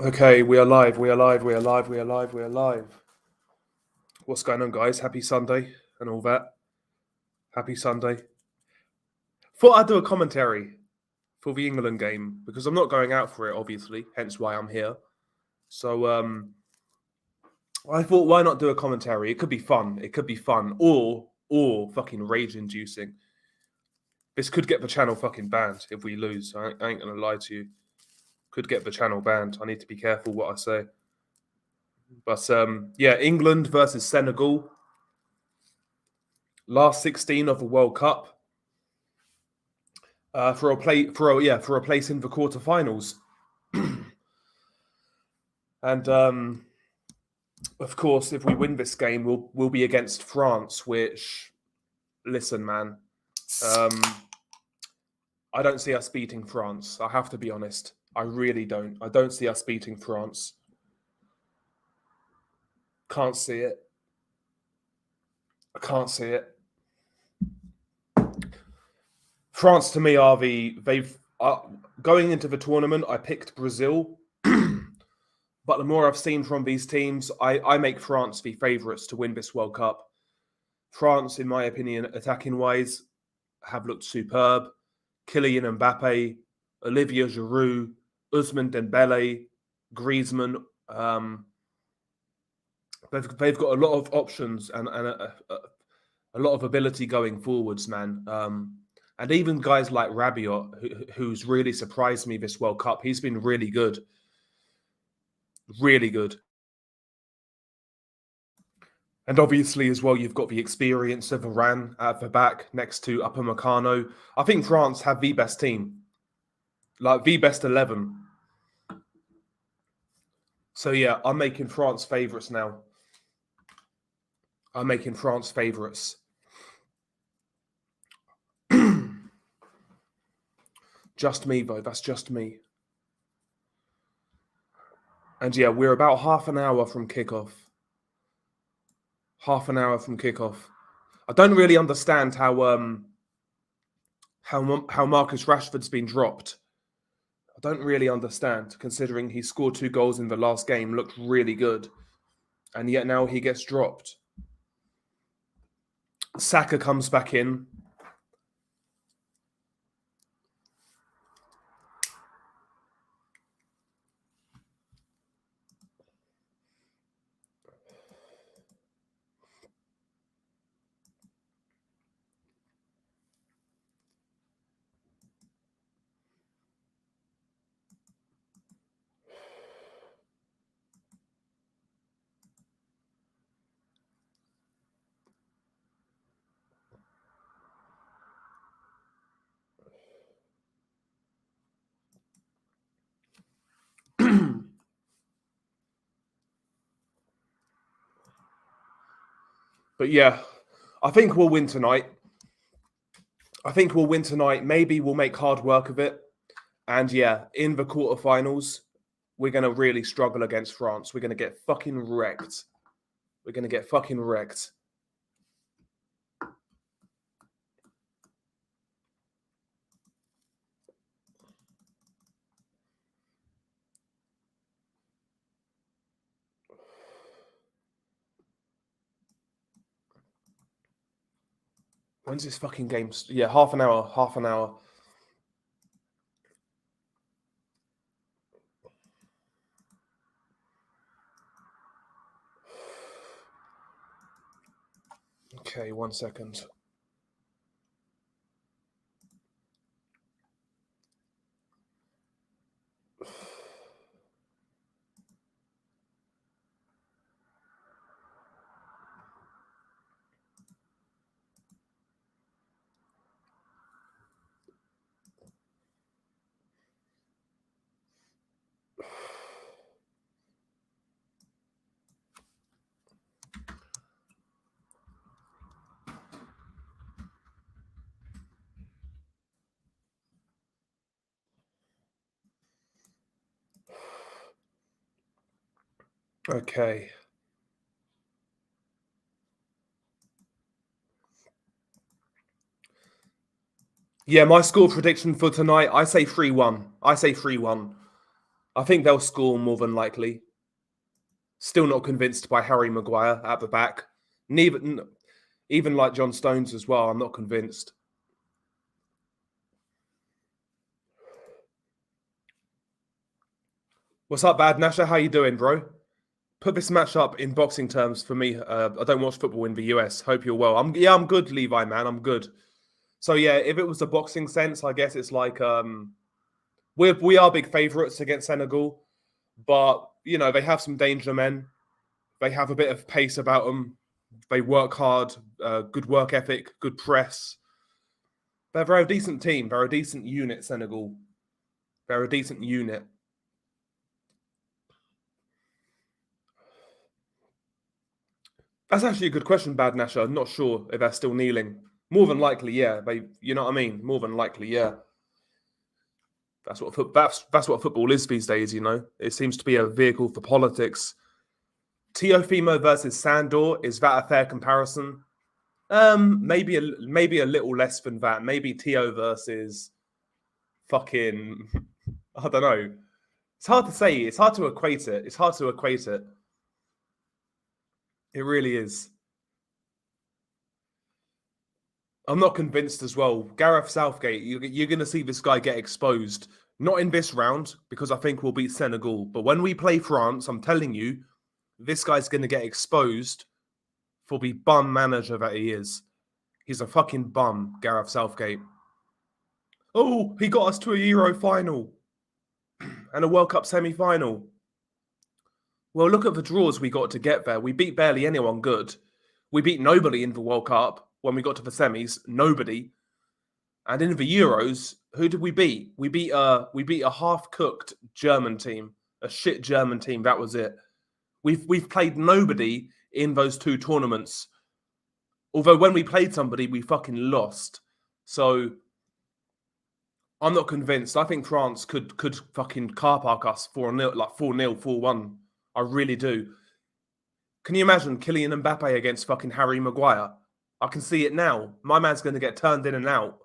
Okay, we are live. We are live. We are live. We are live. We are live. What's going on, guys? Happy Sunday and all that. Happy Sunday. Thought I'd do a commentary for the England game because I'm not going out for it, obviously. Hence why I'm here. So I thought, why not do a commentary? It could be fun. It could be fun, or fucking rage-inducing. This could get the channel fucking banned if we lose. I ain't gonna lie to you. Could get the channel banned. I need to be careful what I say. But yeah, England versus Senegal. Last 16 of the World Cup for a place in the quarterfinals, and of course, if we win this game, we'll be against France. Which, listen, man, I don't see us beating France. I have to be honest. I really don't. I don't see us beating France. Can't see it. I can't see it. France to me are they've going into the tournament. I picked Brazil, but the more I've seen from these teams, I make France the favourites to win this World Cup. France, in my opinion, attacking wise, have looked superb. Kylian Mbappe, Olivier Giroud, Ousmane Dembele, Griezmann. They've got a lot of options and a lot of ability going forwards, man. And even guys like Rabiot, who's really surprised me this World Cup, he's been really good. Really good. And obviously, as well, you've got the experience of Varane at the back next to Upamecano. I think France have the best team, like the best 11. So yeah, I'm making France favourites now. I'm making France favourites. Just me, though. That's just me. And yeah, we're about half an hour from kickoff. Half an hour from kickoff. I don't really understand how Marcus Rashford's been dropped. I don't really understand, considering he scored 2 goals in the last game, looked really good, and yet now he gets dropped. Saka comes back in. But yeah, I think we'll win tonight. Maybe we'll make hard work of it. And yeah, in the quarterfinals, we're going to really struggle against France. We're going to get fucking wrecked. We're going to get fucking wrecked. When's this fucking game? Yeah, half an hour. Half an hour. Okay, 1 second. Okay. Yeah, my score prediction for tonight, I say 3-1. I say 3-1. I think they'll score more than likely. Still not convinced by Harry Maguire at the back. Even like John Stones as well, I'm not convinced. What's up, Bad Nasher? How you doing, bro? Put this match up in boxing terms for me. I don't watch football in the US. Hope you're well. I'm good, Levi, man. I'm good. So yeah, if it was the boxing sense, I guess it's like we are big favourites against Senegal, but you know they have some danger men. They have a bit of pace about them. They work hard, good work ethic, good press. They're a decent team. They're a decent unit, Senegal. They're a decent unit. That's actually a good question, Bad Nasher. I'm not sure if they're still kneeling. More than likely, yeah. You know what I mean? More than likely, yeah. That's what football is these days. You know, it seems to be a vehicle for politics. Teofimo versus Sandor, is that a fair comparison? Maybe a little less than that. Maybe Teo versus fucking I don't know. It's hard to say. It's hard to equate it. It really is. I'm not convinced as well. Gareth Southgate, you're going to see this guy get exposed. Not in this round, because I think we'll beat Senegal. But when we play France, I'm telling you, this guy's going to get exposed for the bum manager that he is. He's a fucking bum, Gareth Southgate. Oh, he got us to a Euro final and a World Cup semi-final. Well, look at the draws we got to get there. We beat barely anyone good. We beat nobody in the World Cup when we got to the semis. Nobody. And in the Euros, who did we beat? We beat a half-cooked German team, a shit German team. That was it. We've played nobody in those two tournaments. Although when we played somebody, we fucking lost. So I'm not convinced. I think France could fucking car park us 4-0, like 4-0, 4-1. I really do. Can you imagine Kylian Mbappe against fucking Harry Maguire? I can see it now. My man's going to get turned in and out.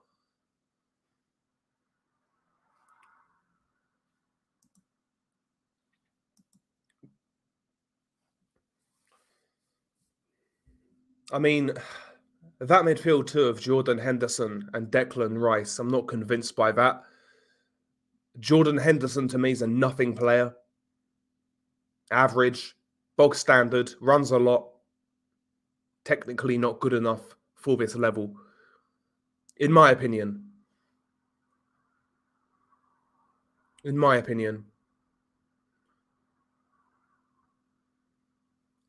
I mean, that midfield too of Jordan Henderson and Declan Rice, I'm not convinced by that. Jordan Henderson to me is a nothing player. Average, bog standard, runs a lot. Technically not good enough for this level, in my opinion.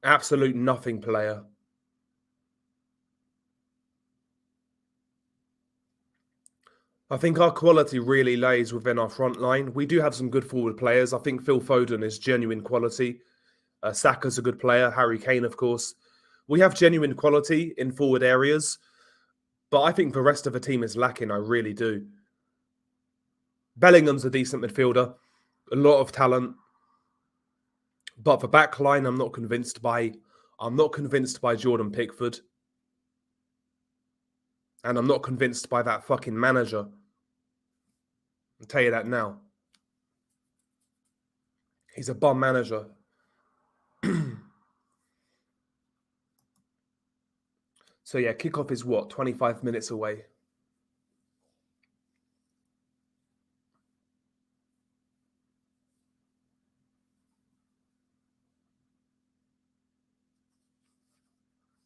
Absolute nothing player. I think our quality really lays within our front line. We do have some good forward players. I think Phil Foden is genuine quality. Saka's a good player. Harry Kane, of course. We have genuine quality in forward areas, but I think the rest of the team is lacking. I really do. Bellingham's a decent midfielder, a lot of talent, but the back line, I'm not convinced by. I'm not convinced by Jordan Pickford, and I'm not convinced by that fucking manager. I'll tell you that now. He's a bum manager. So yeah, kickoff is what, 25 minutes away.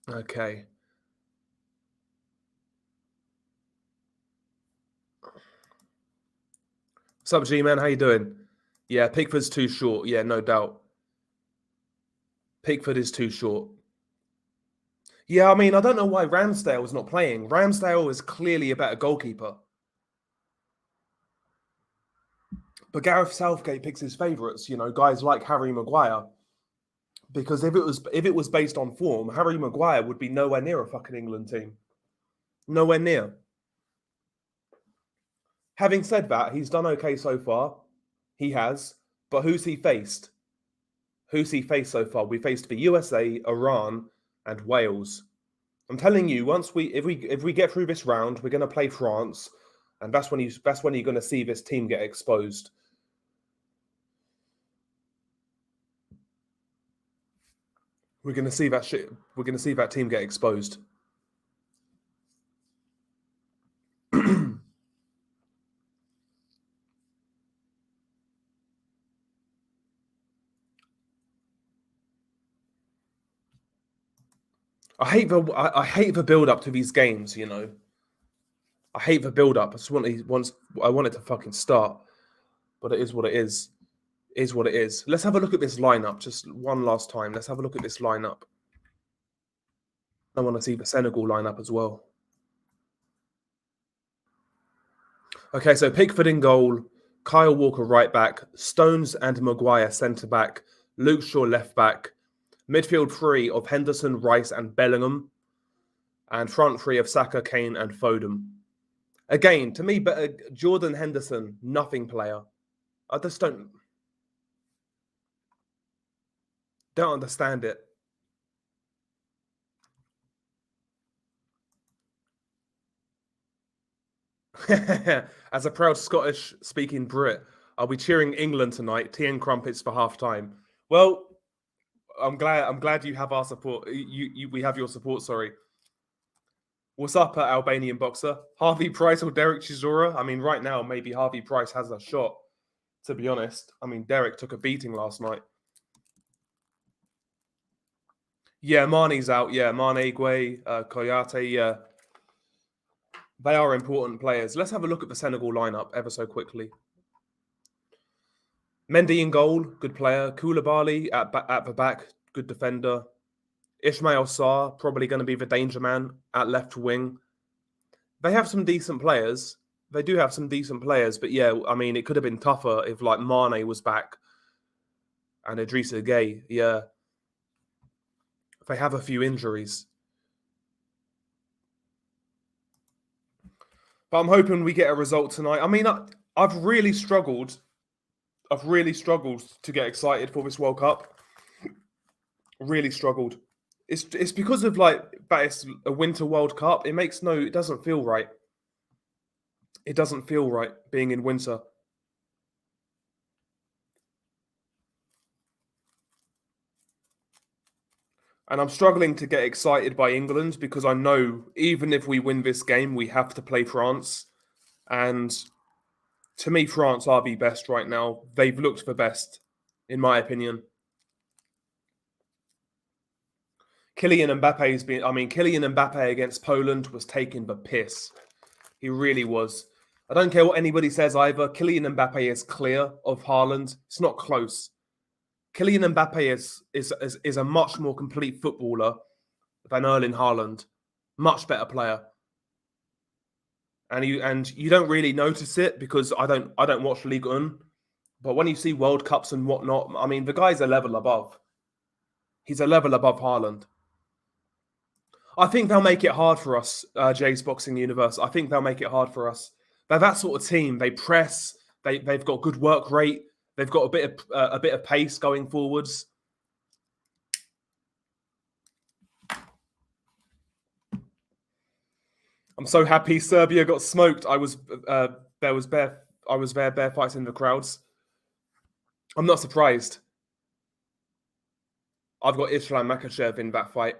Okay. What's up, G-Man? How you doing? Yeah, Pickford's too short. Yeah, no doubt. Pickford is too short. Yeah, I mean, I don't know why Ramsdale's not playing. Ramsdale is clearly a better goalkeeper. But Gareth Southgate picks his favourites, you know, guys like Harry Maguire. Because if it was based on form, Harry Maguire would be nowhere near a fucking England team. Nowhere near. Having said that, he's done okay so far. He has. But who's he faced? Who's he faced so far? We faced the USA, Iran, and Wales. I'm telling you, if we get through this round, we're going to play France, and that's when you're going to see this team get exposed. We're going to see that shit. We're going to see that team get exposed. I hate the build up to these games. You know, I hate the build up. I want it to fucking start, but it is what it is. It is what it is. Let's have a look at this lineup just one last time. Let's have a look at this lineup. I want to see the Senegal lineup as well. Okay, so Pickford in goal, Kyle Walker right back, Stones and Maguire centre back, Luke Shaw left back, midfield three of Henderson, Rice, and Bellingham, and front three of Saka, Kane, and Foden. Again, to me, but Jordan Henderson, nothing player. I just don't understand it. As a proud Scottish-speaking Brit, I'll be cheering England tonight. Tea and crumpets for half time. Well, I'm glad you have our support. We have your support. Sorry. What's up, Albanian boxer? Harvey Price or Derek Chisora? I mean, right now maybe Harvey Price has a shot. To be honest, I mean Derek took a beating last night. Yeah, Mane's out. Yeah, Mane, Gueye, Koyate. Yeah, they are important players. Let's have a look at the Senegal lineup ever so quickly. Mendy in goal, good player. Koulibaly at the back, good defender. Ismail Sarr, probably going to be the danger man at left wing. They have some decent players. They do have some decent players, but yeah, I mean, it could have been tougher if like Mane was back and Idrissa Gueye. Yeah, they have a few injuries. But I'm hoping we get a result tonight. I mean, I've really struggled. I've really struggled to get excited for this World Cup. Really struggled. It's because of like that it's a winter World Cup. It doesn't feel right. It doesn't feel right being in winter. And I'm struggling to get excited by England because I know even if we win this game, we have to play France. And to me, France are the best right now. They've looked the best, in my opinion. Kylian Mbappe against Poland was taking the piss. He really was. I don't care what anybody says either. Kylian Mbappe is clear of Haaland. It's not close. Kylian Mbappe is a much more complete footballer than Erling Haaland. Much better player. And you don't really notice it because I don't watch Ligue 1. But when you see World Cups and whatnot, I mean, the guy's a level above. He's a level above Haaland. I think they'll make it hard for us, Jay's Boxing Universe. I think they'll make it hard for us. They're that sort of team. They press. They've got good work rate. They've got a bit of pace going forwards. I'm so happy Serbia got smoked. I was there bare fights in the crowds. I'm not surprised. I've got Islam Makachev in that fight.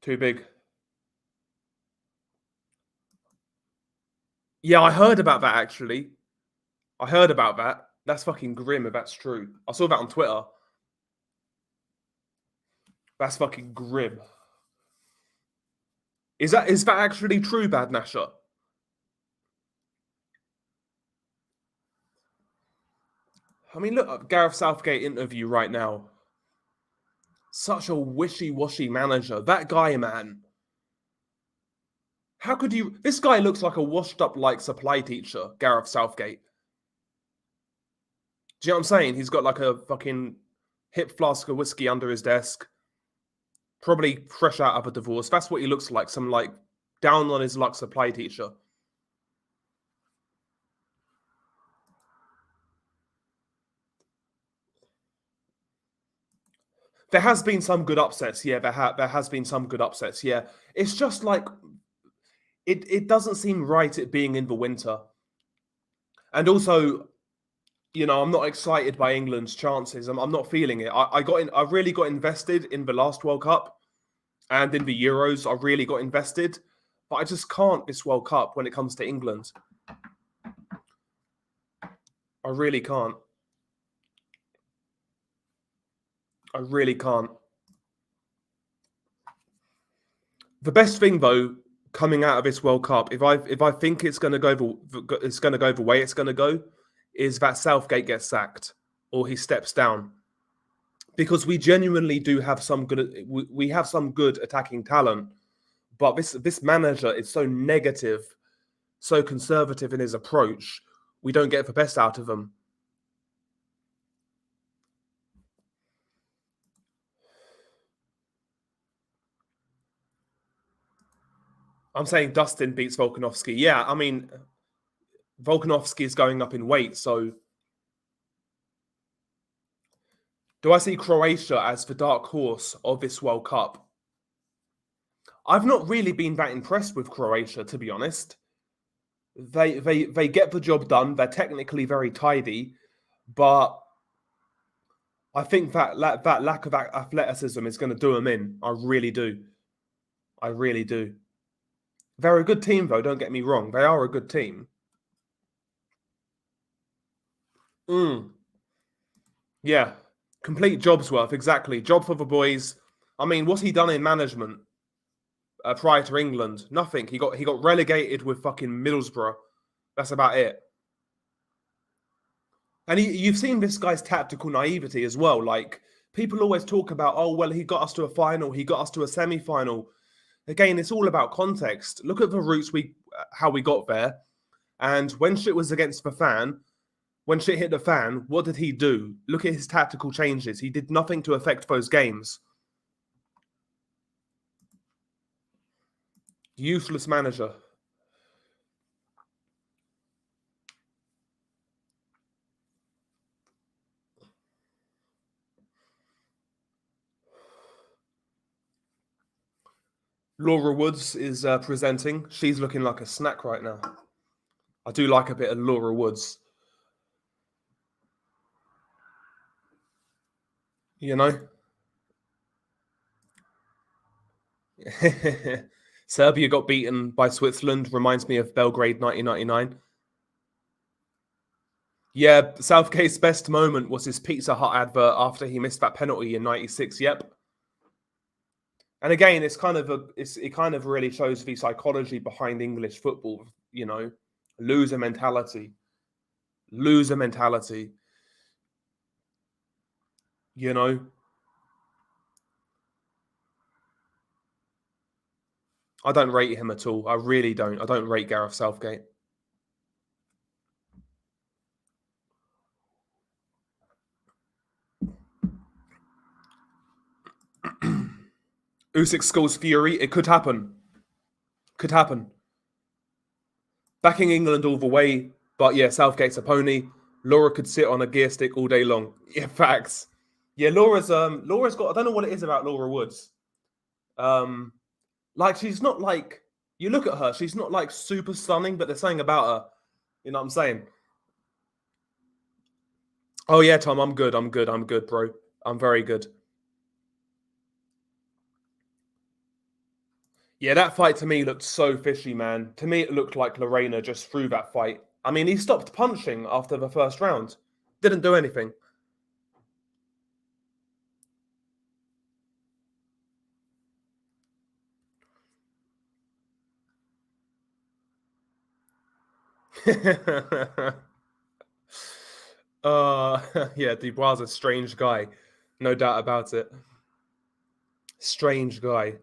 Too big. Yeah, I heard about that actually. I heard about that. That's fucking grim if that's true. I saw that on Twitter. That's fucking grim. Is that actually true, Bad Nasher? I mean, look at Gareth Southgate interview right now. Such a wishy-washy manager. That guy, man. How could you... This guy looks like a washed-up, like, supply teacher, Gareth Southgate. Do you know what I'm saying? He's got, like, a fucking hip flask of whiskey under his desk. Probably fresh out of a divorce. That's what he looks like. Some, like, down on his luck supply teacher. There has been some good upsets. Yeah, there has been some good upsets. Yeah. It's just like... It doesn't seem right it being in the winter. And also, I'm not excited by England's chances. I'm not feeling it. I really got invested in the last World Cup and in the Euros. I really got invested, but I just can't this World Cup when it comes to England. I really can't. I really can't. The best thing though, coming out of this World Cup, if I think it's going to go the way it's going to go, is that Southgate gets sacked or he steps down, because we genuinely do have some good. We have some good attacking talent, but this manager is so negative, so conservative in his approach. We don't get the best out of him. I'm saying Dustin beats Volkanovski. Yeah, I mean, Volkanovski is going up in weight, so do I see Croatia as the dark horse of this World Cup? I've not really been that impressed with Croatia, to be honest. They get the job done. They're technically very tidy, but I think that lack of athleticism is going to do them in. I really do. I really do. They're a good team, though. Don't get me wrong. They are a good team. Yeah, complete job's worth. Exactly, job for the boys. I mean, what's he done in management prior to England? Nothing. He got relegated with fucking Middlesbrough. That's about it. And you've seen this guy's tactical naivety as well. Like, people always talk about, oh, well, he got us to a final, he got us to a semi-final. Again, it's all about context. Look at the routes how we got there. And when shit was against the fan, when shit hit the fan, what did he do? Look at his tactical changes. He did nothing to affect those games. Useless manager. Laura Woods is presenting. She's looking like a snack right now. I do like a bit of Laura Woods. You know? Serbia got beaten by Switzerland. Reminds me of Belgrade 1999. Yeah, Southgate's best moment was his Pizza Hut advert after he missed that penalty in '96. Yep. And again, it kind of really shows the psychology behind English football. Loser mentality. Loser mentality. I don't rate him at all. I really don't. I don't rate Gareth Southgate. Usyk scores Fury. It could happen. Could happen. Backing England all the way, but yeah, Southgate's a pony. Laura could sit on a gear stick all day long. Yeah, facts. Yeah, Laura's got. I don't know what it is about Laura Woods. Like, she's not like, you look at her, she's not like super stunning, but there's something about her. You know what I'm saying? Oh yeah, Tom, I'm good, bro. I'm very good. Yeah, that fight to me looked so fishy, man. To me, it looked like Lorena just threw that fight. I mean, he stopped punching after the first round. Didn't do anything. Yeah, Dubois' a strange guy. No doubt about it. Strange guy.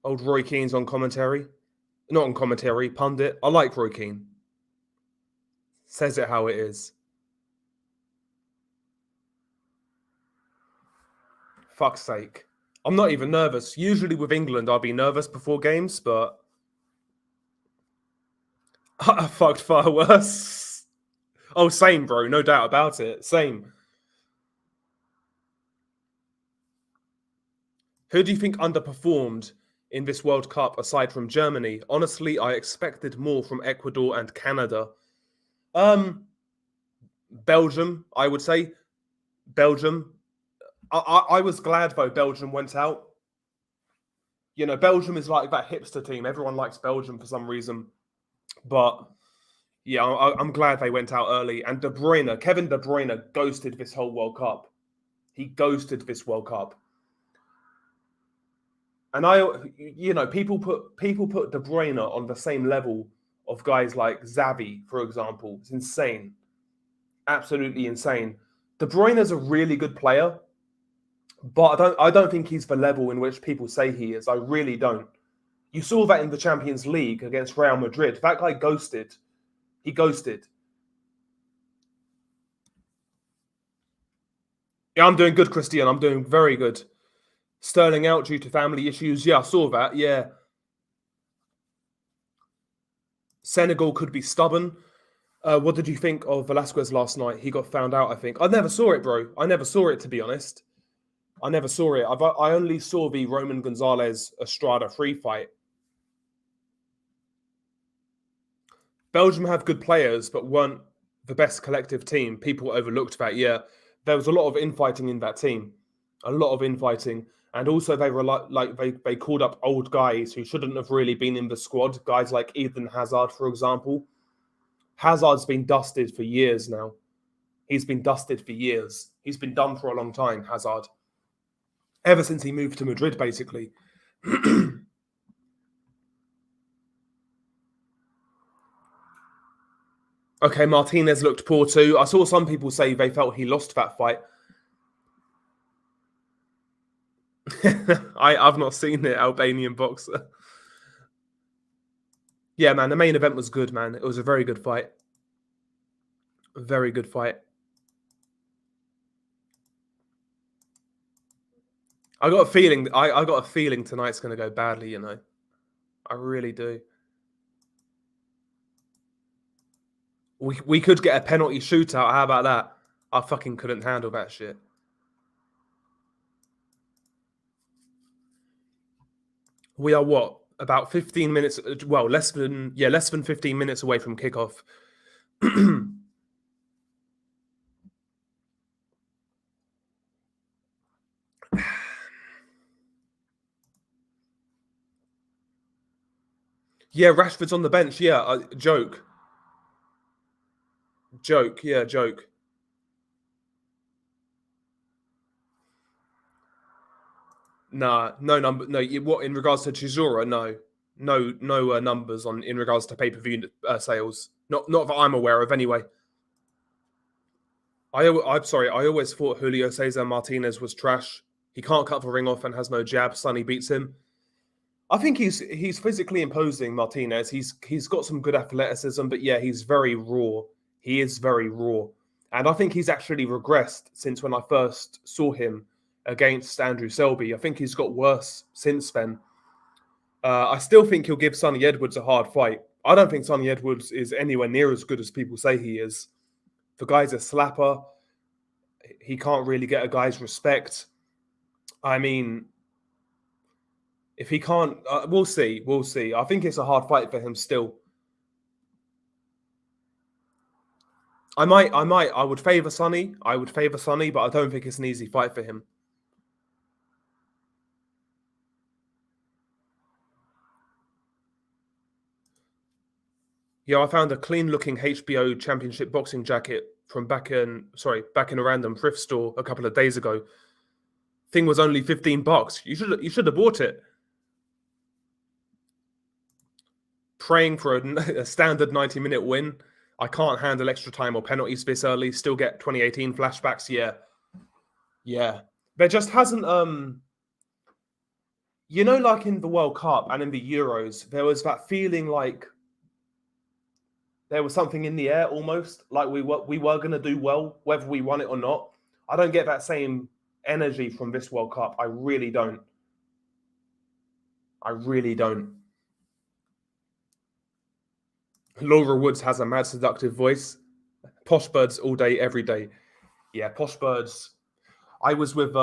Old Roy Keane's on commentary. Not on commentary, pundit. I like Roy Keane. Says it how it is. Fuck's sake. I'm not even nervous. Usually with England, I'll be nervous before games, but I fucked far worse. Oh, same, bro. No doubt about it. Same. Who do you think underperformed in this World Cup aside from Germany. Honestly, I expected more from Ecuador and Canada. Belgium, I would say. Belgium. I was glad, though, Belgium went out. You know, Belgium is like that hipster team. Everyone likes Belgium for some reason. But, yeah, I'm glad they went out early. And Kevin De Bruyne ghosted this whole World Cup. He ghosted this World Cup. And people put De Bruyne on the same level of guys like Xavi, for example. It's insane. Absolutely insane. De Bruyne is a really good player, but I don't think he's the level in which people say he is. I really don't. You saw that in the Champions League against Real Madrid. That guy ghosted. He ghosted. Yeah, I'm doing good, Christian. I'm doing very good. Sterling out due to family issues. Yeah, I saw that. Yeah. Senegal could be stubborn. What did you think of Velasquez last night? He got found out, I think. I never saw it, bro. I never saw it, to be honest. I never saw it. I only saw the Roman Gonzalez Estrada free fight. Belgium have good players, but weren't the best collective team. People overlooked that. Yeah, there was a lot of infighting in that team. A lot of infighting. And also they were they called up old guys who shouldn't have really been in the squad. Guys like Eden Hazard, for example. Hazard's been dusted for years now. He's been dusted for years. He's been done for a long time, Hazard. Ever since he moved to Madrid, basically. Okay, Martinez looked poor too. I saw some people say they felt he lost that fight. I've not seen the Albanian boxer. Yeah, man, the main event was good, man. It was a very good fight. A very good fight. I got a feeling. I got a feeling tonight's going to go badly. You know, I really do. We could get a penalty shootout. How about that? I fucking couldn't handle that shit. We are what? About 15 minutes. Well, less than 15 minutes away from kickoff. Yeah, Rashford's on the bench. Yeah, joke. Joke. Yeah, joke. Nah, no number. No, what in regards to Chisora? No numbers on in regards to pay-per-view sales. Not that I'm aware of, anyway. I'm sorry. I always thought Julio Cesar Martinez was trash. He can't cut the ring off and has no jab. Sonny beats him. I think he's physically imposing, Martinez. He's got some good athleticism, but yeah, he's very raw. He is very raw, and I think he's actually regressed since when I first saw him against Andrew Selby. I think he's got worse since then. I still think he'll give Sonny Edwards a hard fight. I don't think Sonny Edwards is anywhere near as good as people say he is. The guy's a slapper. He can't really get a guy's respect. I mean, if he can't, we'll see. We'll see. I think it's a hard fight for him still. I would favour Sonny. But I don't think it's an easy fight for him. Yeah, I found a clean-looking HBO Championship boxing jacket from back in a random thrift store a couple of days ago. Thing was only $15. You should have bought it. Praying for a standard 90-minute win. I can't handle extra time or penalties this early. Still get 2018 flashbacks. Yeah. There just hasn't like in the World Cup and in the Euros, there was that feeling like there was something in the air almost, like we were going to do well, whether we won it or not. I don't get that same energy from this World Cup. I really don't. Laura Woods has a mad seductive voice. Posh birds all day, every day. Yeah, posh birds. I was with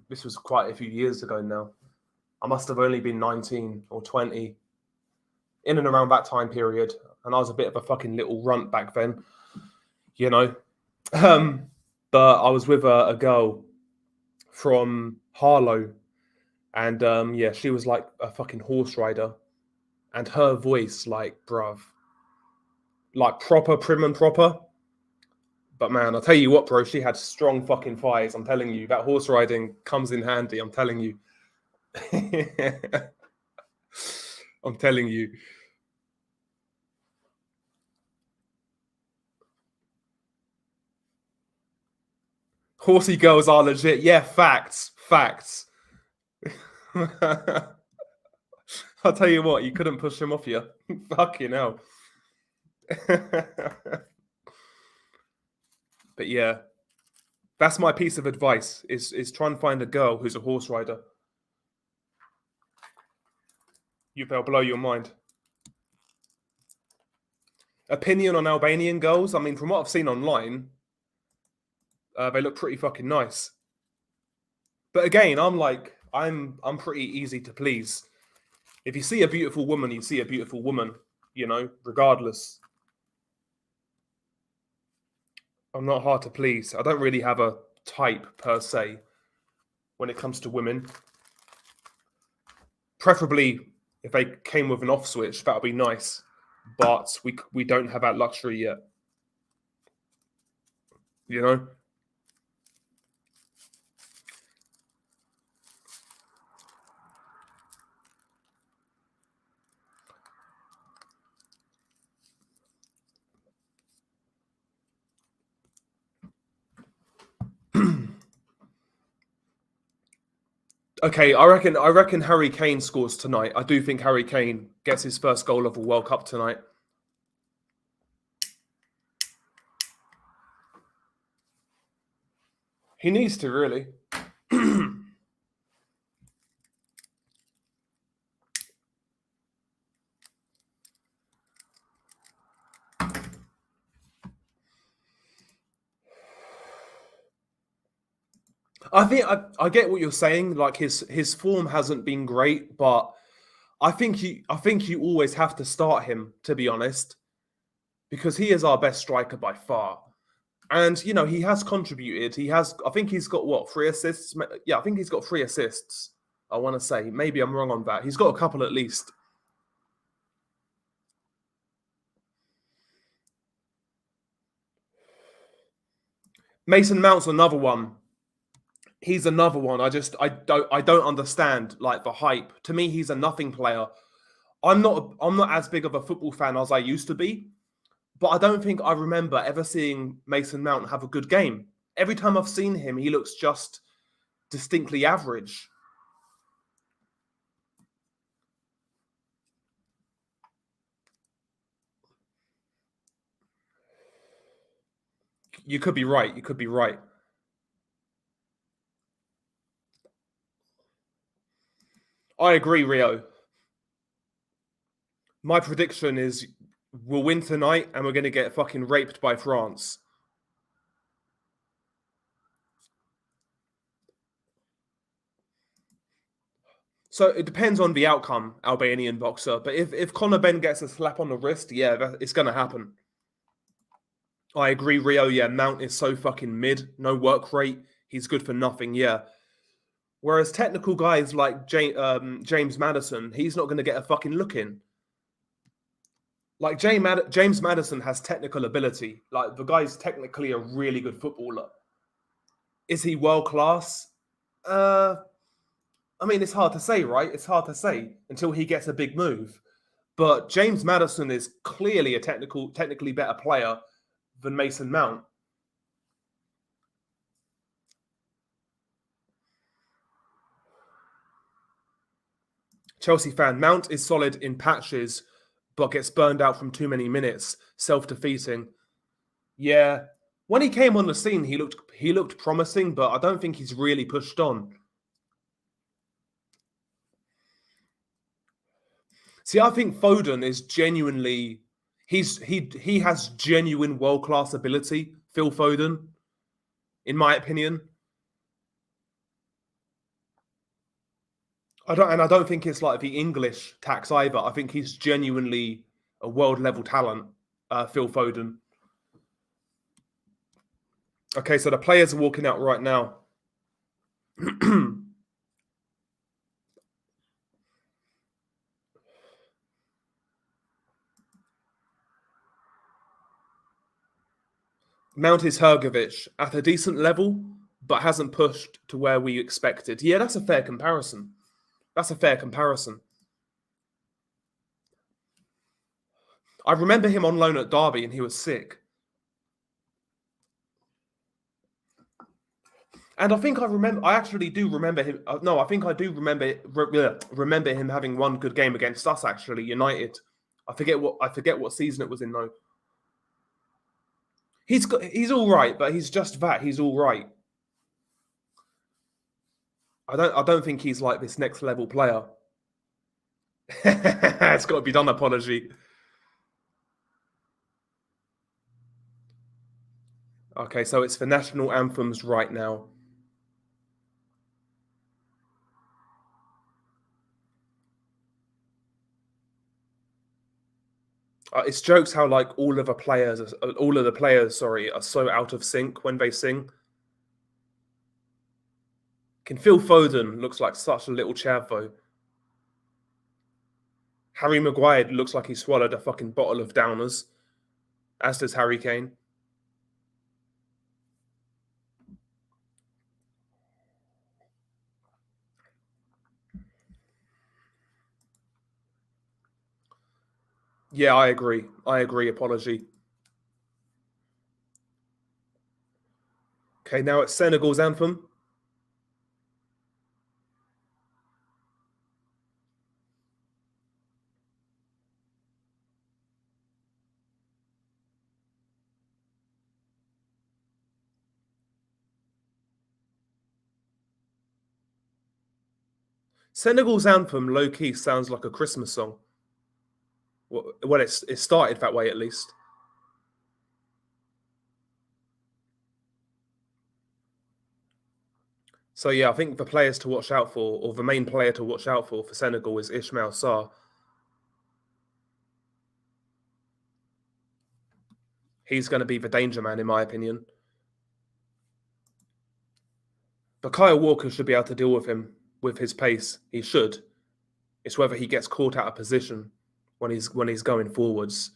this was quite a few years ago now. I must have only been 19 or 20, in and around that time period. And I was a bit of a fucking little runt back then, you know. But I was with a girl from Harlow, and yeah, she was like a fucking horse rider, and her voice, like, bruv, like proper prim and proper. But man, I'll tell you what, bro, she had strong fucking thighs. I'm telling you, that horse riding comes in handy. I'm telling you. I'm telling you. Horsey girls are legit. Yeah, facts. Facts. I'll tell you what, you couldn't push him off you. Fucking hell. But yeah, that's my piece of advice, is try and find a girl who's a horse rider. They'll blow your mind. Opinion on Albanian girls? I mean, from what I've seen online, they look pretty fucking nice. But again, I'm pretty easy to please. If you see a beautiful woman, you see a beautiful woman, you know, regardless. I'm not hard to please. I don't really have a type per se when it comes to women. Preferably, if they came with an off switch, that would be nice. But we don't have that luxury yet. You know? Okay, I reckon Harry Kane scores tonight. I do think Harry Kane gets his first goal of a World Cup tonight. He needs to, really. I think I get what you're saying. Like his form hasn't been great, but I think you always have to start him, to be honest, because he is our best striker by far. And you know, he has contributed. I think he's got what, 3 assists? Yeah, I think he's got 3 assists. I want to say, maybe I'm wrong on that. He's got a couple at least. Mason Mount's another one. He's another one. I don't understand, like, the hype. To me, he's a nothing player. I'm not as big of a football fan as I used to be, but I don't think I remember ever seeing Mason Mount have a good game. Every time I've seen him, he looks just distinctly average. You could be right. You could be right. I agree, Rio. My prediction is we'll win tonight and we're going to get fucking raped by France. So it depends on the outcome, Albanian boxer. But if Conor Benn gets a slap on the wrist, yeah, it's going to happen. I agree, Rio. Yeah, Mount is so fucking mid. No work rate. He's good for nothing, yeah. Whereas technical guys like James Madison, he's not going to get a fucking look in. Like James Madison has technical ability. Like, the guy's technically a really good footballer. Is he world class? I mean, it's hard to say, right? It's hard to say until he gets a big move. But James Madison is clearly a technically better player than Mason Mount. Chelsea fan, Mount is solid in patches, but gets burned out from too many minutes, self-defeating. Yeah, when he came on the scene, he looked promising, but I don't think he's really pushed on. See, I think Foden is genuinely he has genuine world-class ability, Phil Foden, in my opinion. I don't think it's like the English tax either. I think he's genuinely a world level talent, Phil Foden. Okay, so the players are walking out right now. Mount is Hergovic at a decent level, but hasn't pushed to where we expected. Yeah, that's a fair comparison. That's a fair comparison. I remember him on loan at Derby and he was sick. And I actually do remember him. No, I think I do remember him having one good game against us, actually, United. I forget what season it was in, though. He's all right, but he's just that. He's all right. I don't think he's like this next level player. It's got to be done, apology. Okay, so it's the national anthems right now. It's jokes how like all of the players, are so out of sync when they sing. Can Phil Foden looks like such a little chav though. Harry Maguire looks like he swallowed a fucking bottle of Downers, as does Harry Kane. Yeah, I agree. Apology. Okay, now it's Senegal's anthem. Senegal's anthem, low key, sounds like a Christmas song. Well, it started that way at least. So yeah, I think the players to watch out for, or the main player to watch out for Senegal, is Ismail Sarr. He's going to be the danger man, in my opinion. But Kyle Walker should be able to deal with him with his pace. He should. It's whether he gets caught out of position when he's going forwards.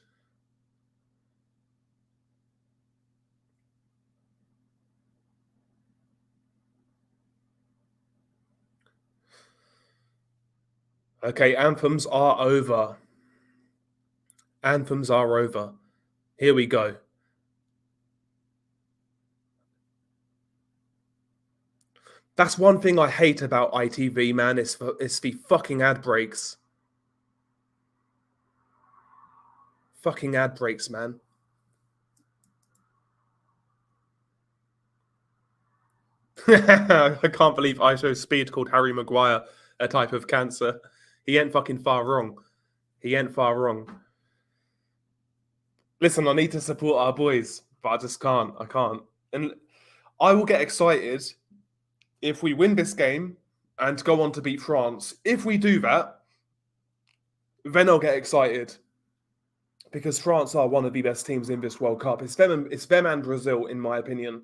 Okay, anthems are over. Anthems are over. Here we go. That's one thing I hate about ITV, man. It's the fucking ad breaks. Fucking ad breaks, man. I can't believe I show speed called Harry Maguire a type of cancer. He ain't fucking far wrong. He ain't far wrong. Listen, I need to support our boys, but I just can't. I can't. And I will get excited if we win this game and go on to beat France. If we do that, then I'll get excited. Because France are one of the best teams in this World Cup. It's them and Brazil, in my opinion.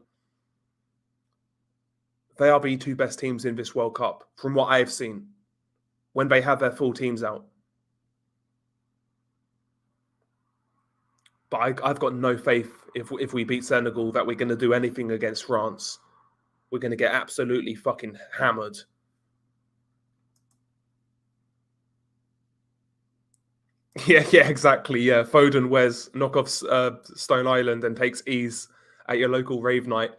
They are the two best teams in this World Cup, from what I've seen, when they have their full teams out. But I've got no faith if we beat Senegal that we're going to do anything against France. We're going to get absolutely fucking hammered. Yeah, exactly. Yeah, Foden wears knockoffs Stone Island and takes ease at your local rave night.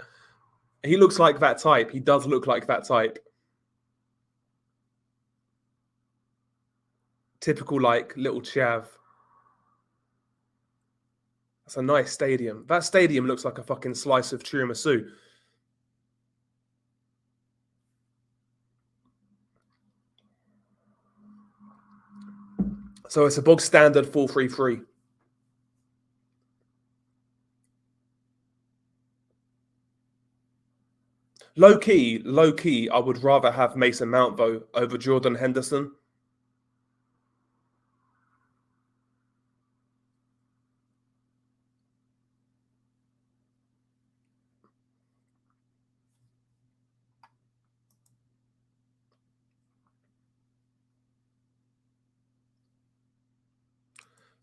He looks like that type. He does look like that type. Typical, like, little chav. That's a nice stadium. That stadium looks like a fucking slice of tiramisu. So it's a bog standard 4-3-3. Low key, I would rather have Mason Mount though over Jordan Henderson.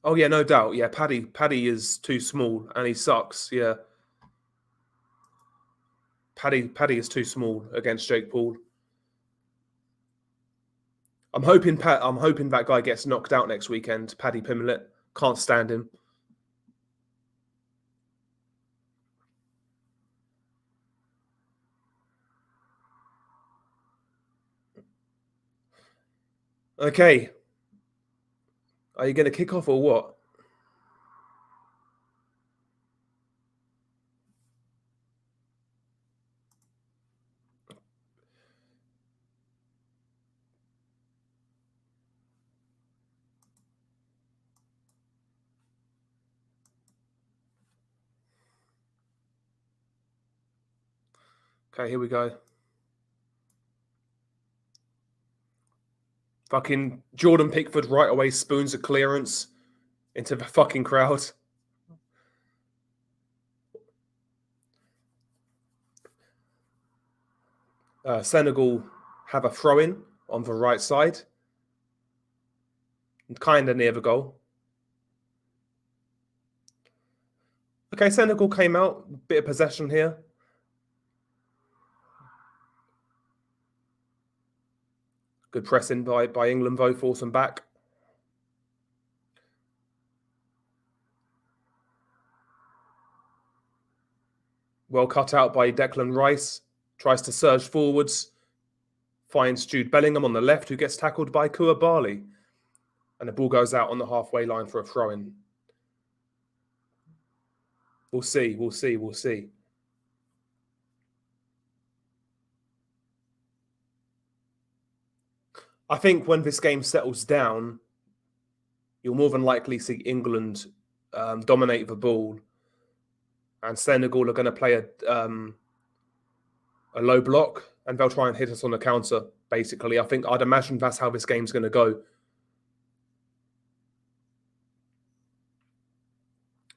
Oh yeah, no doubt. Yeah, Paddy is too small and he sucks. Yeah, Paddy is too small against Jake Paul. I'm hoping that guy gets knocked out next weekend. Paddy Pimblett, can't stand him. Okay, are you going to kick off or what? Okay, here we go. Fucking Jordan Pickford right away spoons a clearance into the fucking crowd. Senegal have a throw-in on the right side, kind of near the goal. Okay, Senegal came out, bit of possession here. Good pressing by England, though, force them back. Well cut out by Declan Rice. Tries to surge forwards. Finds Jude Bellingham on the left, who gets tackled by Koulibaly. And the ball goes out on the halfway line for a throw-in. We'll see. I think when this game settles down, you'll more than likely see England dominate the ball, and Senegal are going to play a low block, and they'll try and hit us on the counter. Basically, I'd imagine that's how this game's going to go.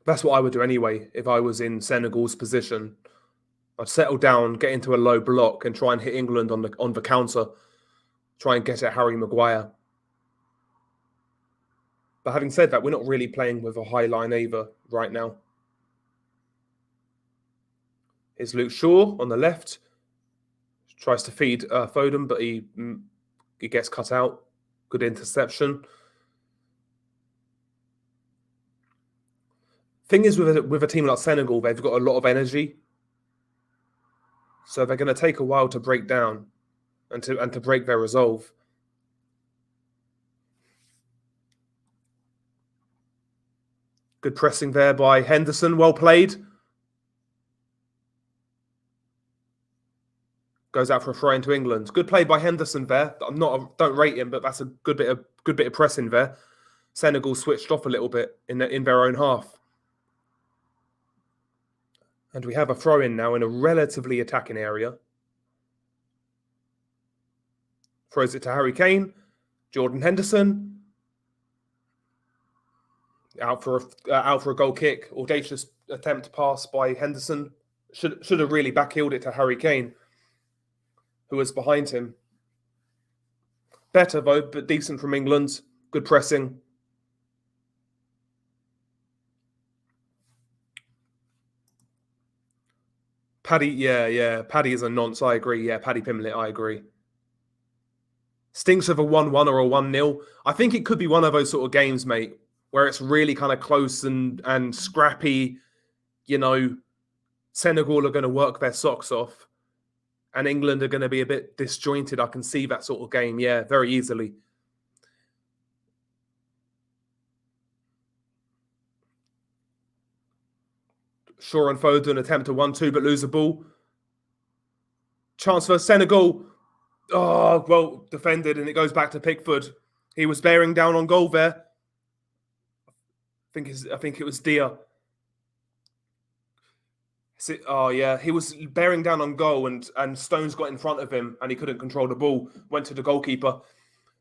That's what I would do anyway if I was in Senegal's position. I'd settle down, get into a low block, and try and hit England on the counter. Try and get at Harry Maguire. But having said that, we're not really playing with a high line either right now. Here's Luke Shaw on the left. Tries to feed Foden, but he gets cut out. Good interception. Thing is, with a team like Senegal, they've got a lot of energy. So they're going to take a while to break down and to break their resolve. Good pressing there by Henderson. Well played. Goes out for a throw into England. Good play by Henderson there. Don't rate him, but that's a good bit of pressing there. Senegal switched off a little bit in their own half. And we have a throw in now in a relatively attacking area. Throws it to Harry Kane. Jordan Henderson. Out for a goal kick. Audacious attempt pass by Henderson. Should have really backheeled it to Harry Kane, who was behind him. Better though, but decent from England. Good pressing. Paddy, yeah. Paddy is a nonce, I agree. Yeah, Paddy Pimblett, I agree. Stinks of a 1-1 or a 1-0. I think it could be one of those sort of games, mate, where it's really kind of close and scrappy. You know, Senegal are going to work their socks off, and England are going to be a bit disjointed. I can see that sort of game, yeah, very easily. Shaw and Foden attempt a 1-2, but lose the ball. Chance for Senegal. Oh, well defended, and it goes back to Pickford. He was bearing down on goal there. I think it was Dia. Oh yeah, he was bearing down on goal, and Stones got in front of him, and he couldn't control the ball. Went to the goalkeeper,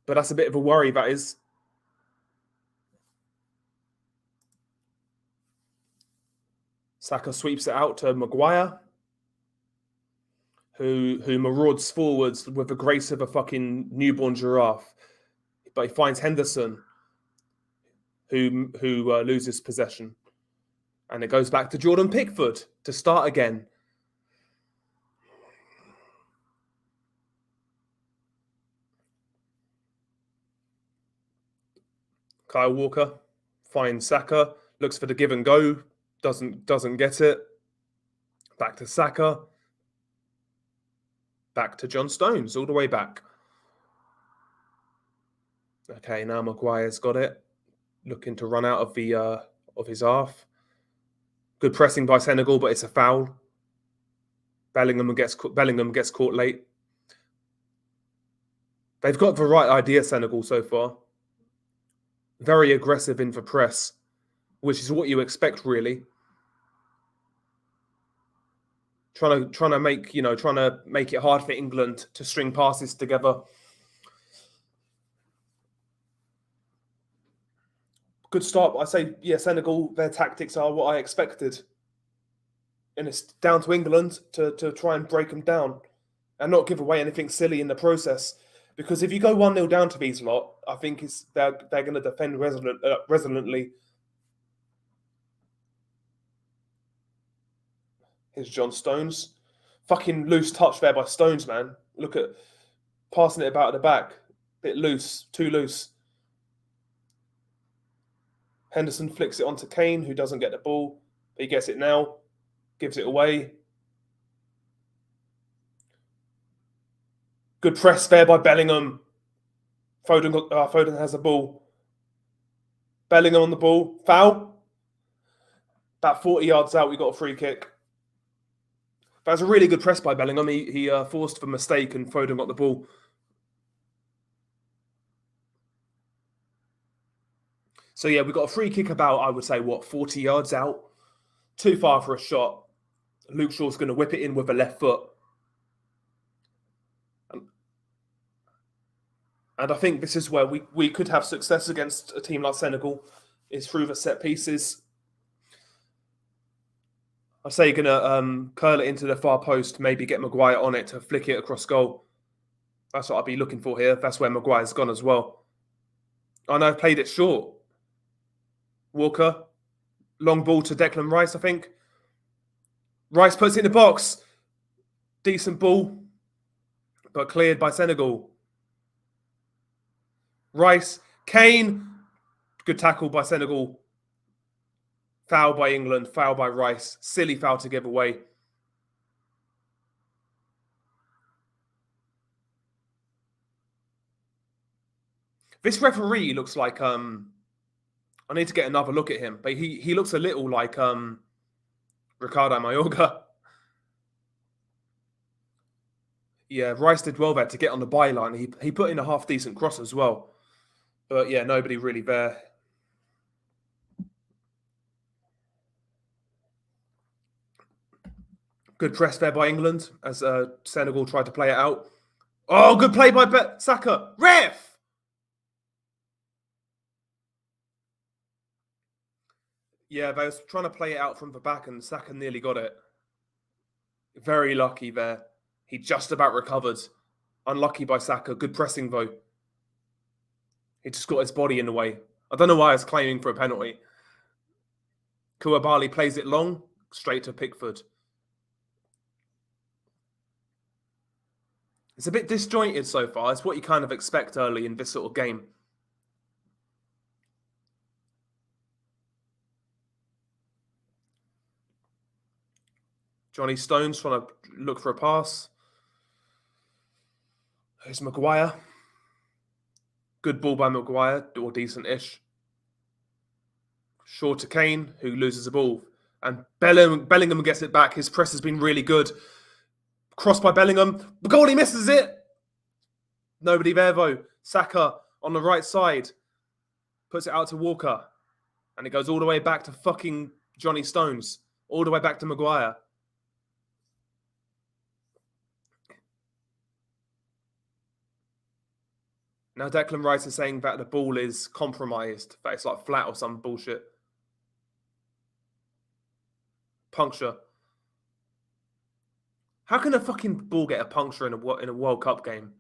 but that's a bit of a worry. That is. Saka sweeps it out to Maguire, who marauds forwards with the grace of a fucking newborn giraffe. But he finds Henderson, who loses possession, and it goes back to Jordan Pickford to start again. Kyle Walker finds Saka, looks for the give and go, doesn't get it. Back to Saka. Back to John Stones, all the way back. Okay, now Maguire's got it. Looking to run out of the of his half. Good pressing by Senegal, but it's a foul. Bellingham gets caught late. They've got the right idea, Senegal, so far. Very aggressive in the press, which is what you expect, really. Trying to make it hard for England to string passes together. Good start. I say, yeah, Senegal, their tactics are what I expected. And it's down to England to try and break them down and not give away anything silly in the process. Because if you go 1-0 down to these lot, I think they're going to defend resolutely. Here's John Stones. Fucking loose touch there by Stones, man. Look at passing it about at the back. Bit loose, too loose. Henderson flicks it onto Kane, who doesn't get the ball. He gets it now. Gives it away. Good press there by Bellingham. Foden has the ball. Bellingham on the ball. Foul. About 40 yards out, we got a free kick. That was a really good press by Bellingham. He forced the mistake and Foden got the ball. So yeah, we got a free kick about, I would say, 40 yards out. Too far for a shot. Luke Shaw's going to whip it in with a left foot. And I think this is where we could have success against a team like Senegal, is through the set pieces. I say you're going to curl it into the far post, maybe get Maguire on it to flick it across goal. That's what I'd be looking for here. That's where Maguire's gone as well. I know I've played it short. Walker, long ball to Declan Rice, I think. Rice puts it in the box. Decent ball, but cleared by Senegal. Rice, Kane, good tackle by Senegal. Foul by England, foul by Rice. Silly foul to give away. This referee looks like I need to get another look at him, but he looks a little like Ricardo Mayorga. Yeah, Rice did well there to get on the byline. He put in a half decent cross as well. But yeah, nobody really there. Good press there by England as Senegal tried to play it out. Oh, good play by Saka. Ref! Yeah, they was trying to play it out from the back and Saka nearly got it. Very lucky there. He just about recovered. Unlucky by Saka. Good pressing though. He just got his body in the way. I don't know why he's claiming for a penalty. Koulibaly plays it long, straight to Pickford. It's a bit disjointed so far. It's what you kind of expect early in this sort of game. Johnny Stones trying to look for a pass. Here's Maguire. Good ball by Maguire, or decent-ish. Short to Kane, who loses the ball. And Bellingham gets it back. His press has been really good. Cross by Bellingham. The goalie misses it. Nobody there, though. Saka on the right side. Puts it out to Walker. And it goes all the way back to fucking Johnny Stones. All the way back to Maguire. Now Declan Rice is saying that the ball is compromised, that it's like flat or some bullshit. Puncture. How can a fucking ball get a puncture in a World Cup game?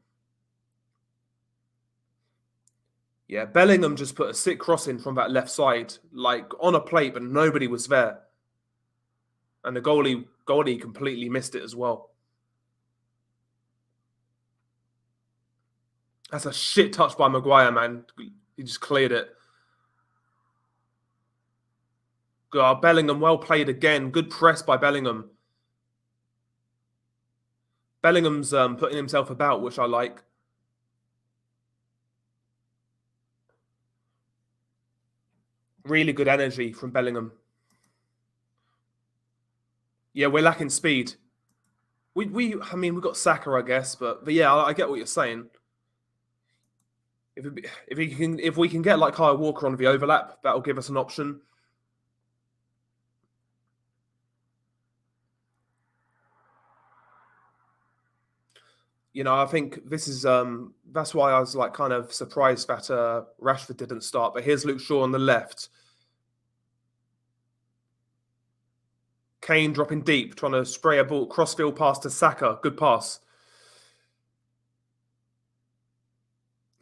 Yeah, Bellingham just put a sick cross in from that left side, like on a plate, but nobody was there. And the goalie completely missed it as well. That's a shit touch by Maguire, man. He just cleared it. God, Bellingham, well played again. Good press by Bellingham. Bellingham's putting himself about, which I like. Really good energy from Bellingham. Yeah, we're lacking speed. I mean, we've got Saka, I guess, but yeah, I get what you're saying. If we can get like Kyle Walker on the overlap, that'll give us an option. You know, I think this is that's why I was like kind of surprised that Rashford didn't start. But here's Luke Shaw on the left. Kane dropping deep, trying to spray a ball, crossfield pass to Saka. Good pass.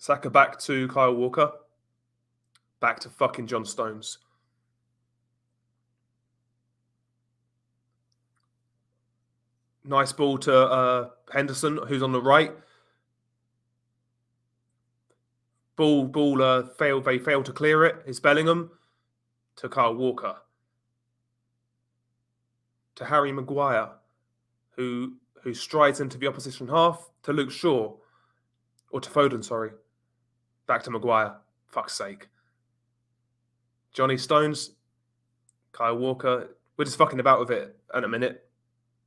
Saka back to Kyle Walker. Back to fucking John Stones. Nice ball to Henderson, who's on the right. They failed to clear it. It's Bellingham to Kyle Walker. To Harry Maguire, who strides into the opposition half, to Luke Shaw. Or to Foden, sorry. Back to Maguire. Fuck's sake. Johnny Stones, Kyle Walker. We're just fucking about with it in a minute.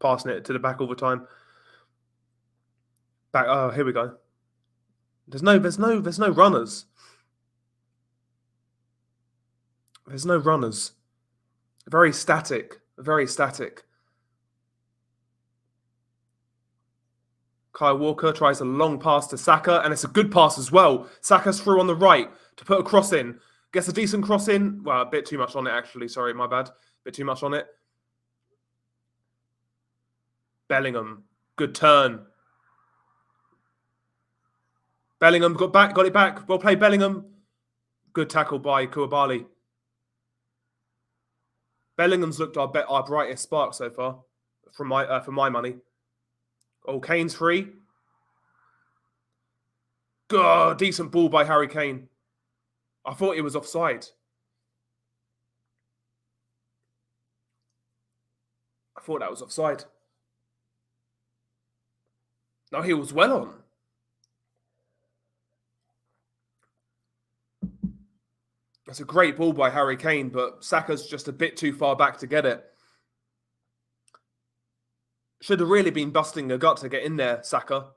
Passing it to the back all the time. Back. Oh, here we go. There's no runners. There's no runners. Very static. Very static. Kyle Walker tries a long pass to Saka, and it's a good pass as well. Saka's through on the right to put a cross in. Gets a decent cross in. Well, a bit too much on it, actually. Sorry, my bad. A bit too much on it. Bellingham. Good turn. Bellingham got it back. Well played, Bellingham. Good tackle by Koulibaly. Bellingham's looked our brightest spark so far, for my money. Oh, Kane's free. God, decent ball by Harry Kane. I thought it was offside. I thought that was offside. No, he was well on. That's a great ball by Harry Kane, but Saka's just a bit too far back to get it. Should have really been busting a gut to get in there, Saka.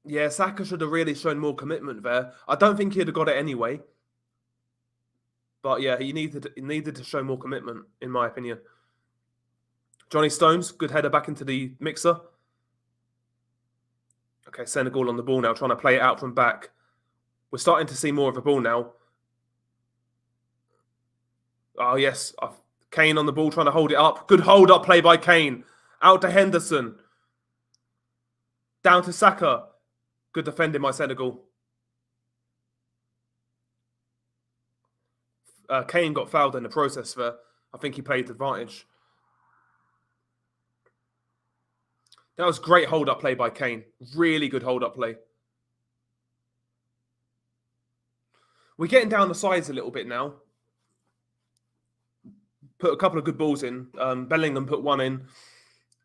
Yeah, Saka should have really shown more commitment there. I don't think he'd have got it anyway. But yeah, he needed to show more commitment, in my opinion. Johnny Stones, good header back into the mixer. Okay, Senegal on the ball now, trying to play it out from back. We're starting to see more of the ball now. Oh, yes. Kane on the ball, trying to hold it up. Good hold-up play by Kane. Out to Henderson. Down to Saka. Good defending by Senegal. Kane got fouled in the process there. I think he played advantage. That was great hold-up play by Kane. Really good hold-up play. We're getting down the sides a little bit now. Put a couple of good balls in. Bellingham put one in,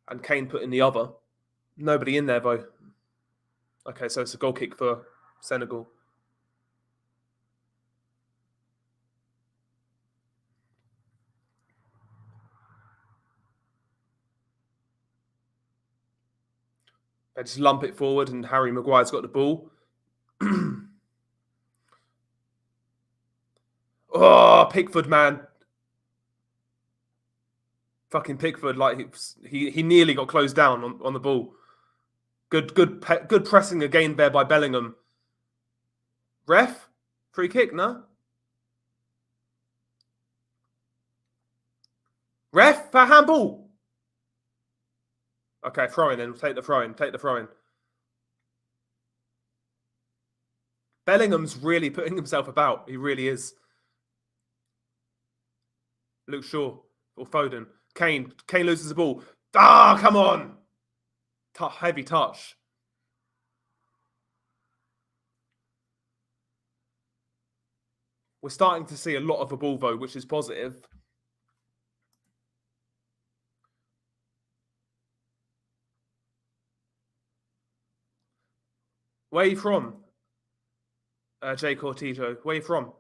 and Kane put in the other. Nobody in there, though. Okay, so it's a goal kick for Senegal. They just lump it forward, and Harry Maguire's got the ball. Oh, Pickford, man. Fucking Pickford, like he nearly got closed down on the ball. Good pressing again there by Bellingham. Ref, free kick, no? Ref, for handball. Okay, throw in then. Take the throw in. Bellingham's really putting himself about. He really is. Luke Shaw or Foden. Kane loses the ball. Ah, come on. Heavy touch. We're starting to see a lot of the ball, though, which is positive. Where are you from? Jay Cortijo. Where are you from?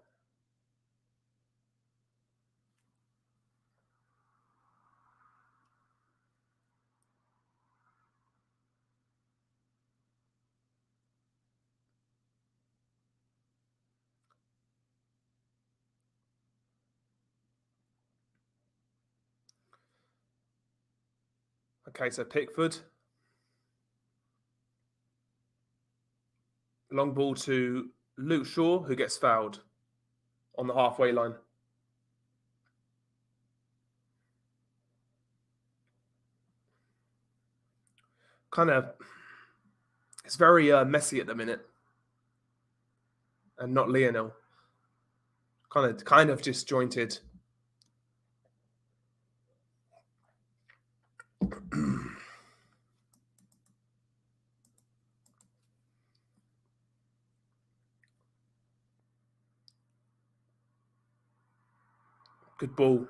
Okay, so Pickford. Long ball to Luke Shaw, who gets fouled on the halfway line. Kind of, it's very messy at the minute, and not Lionel. Kind of disjointed. Good ball.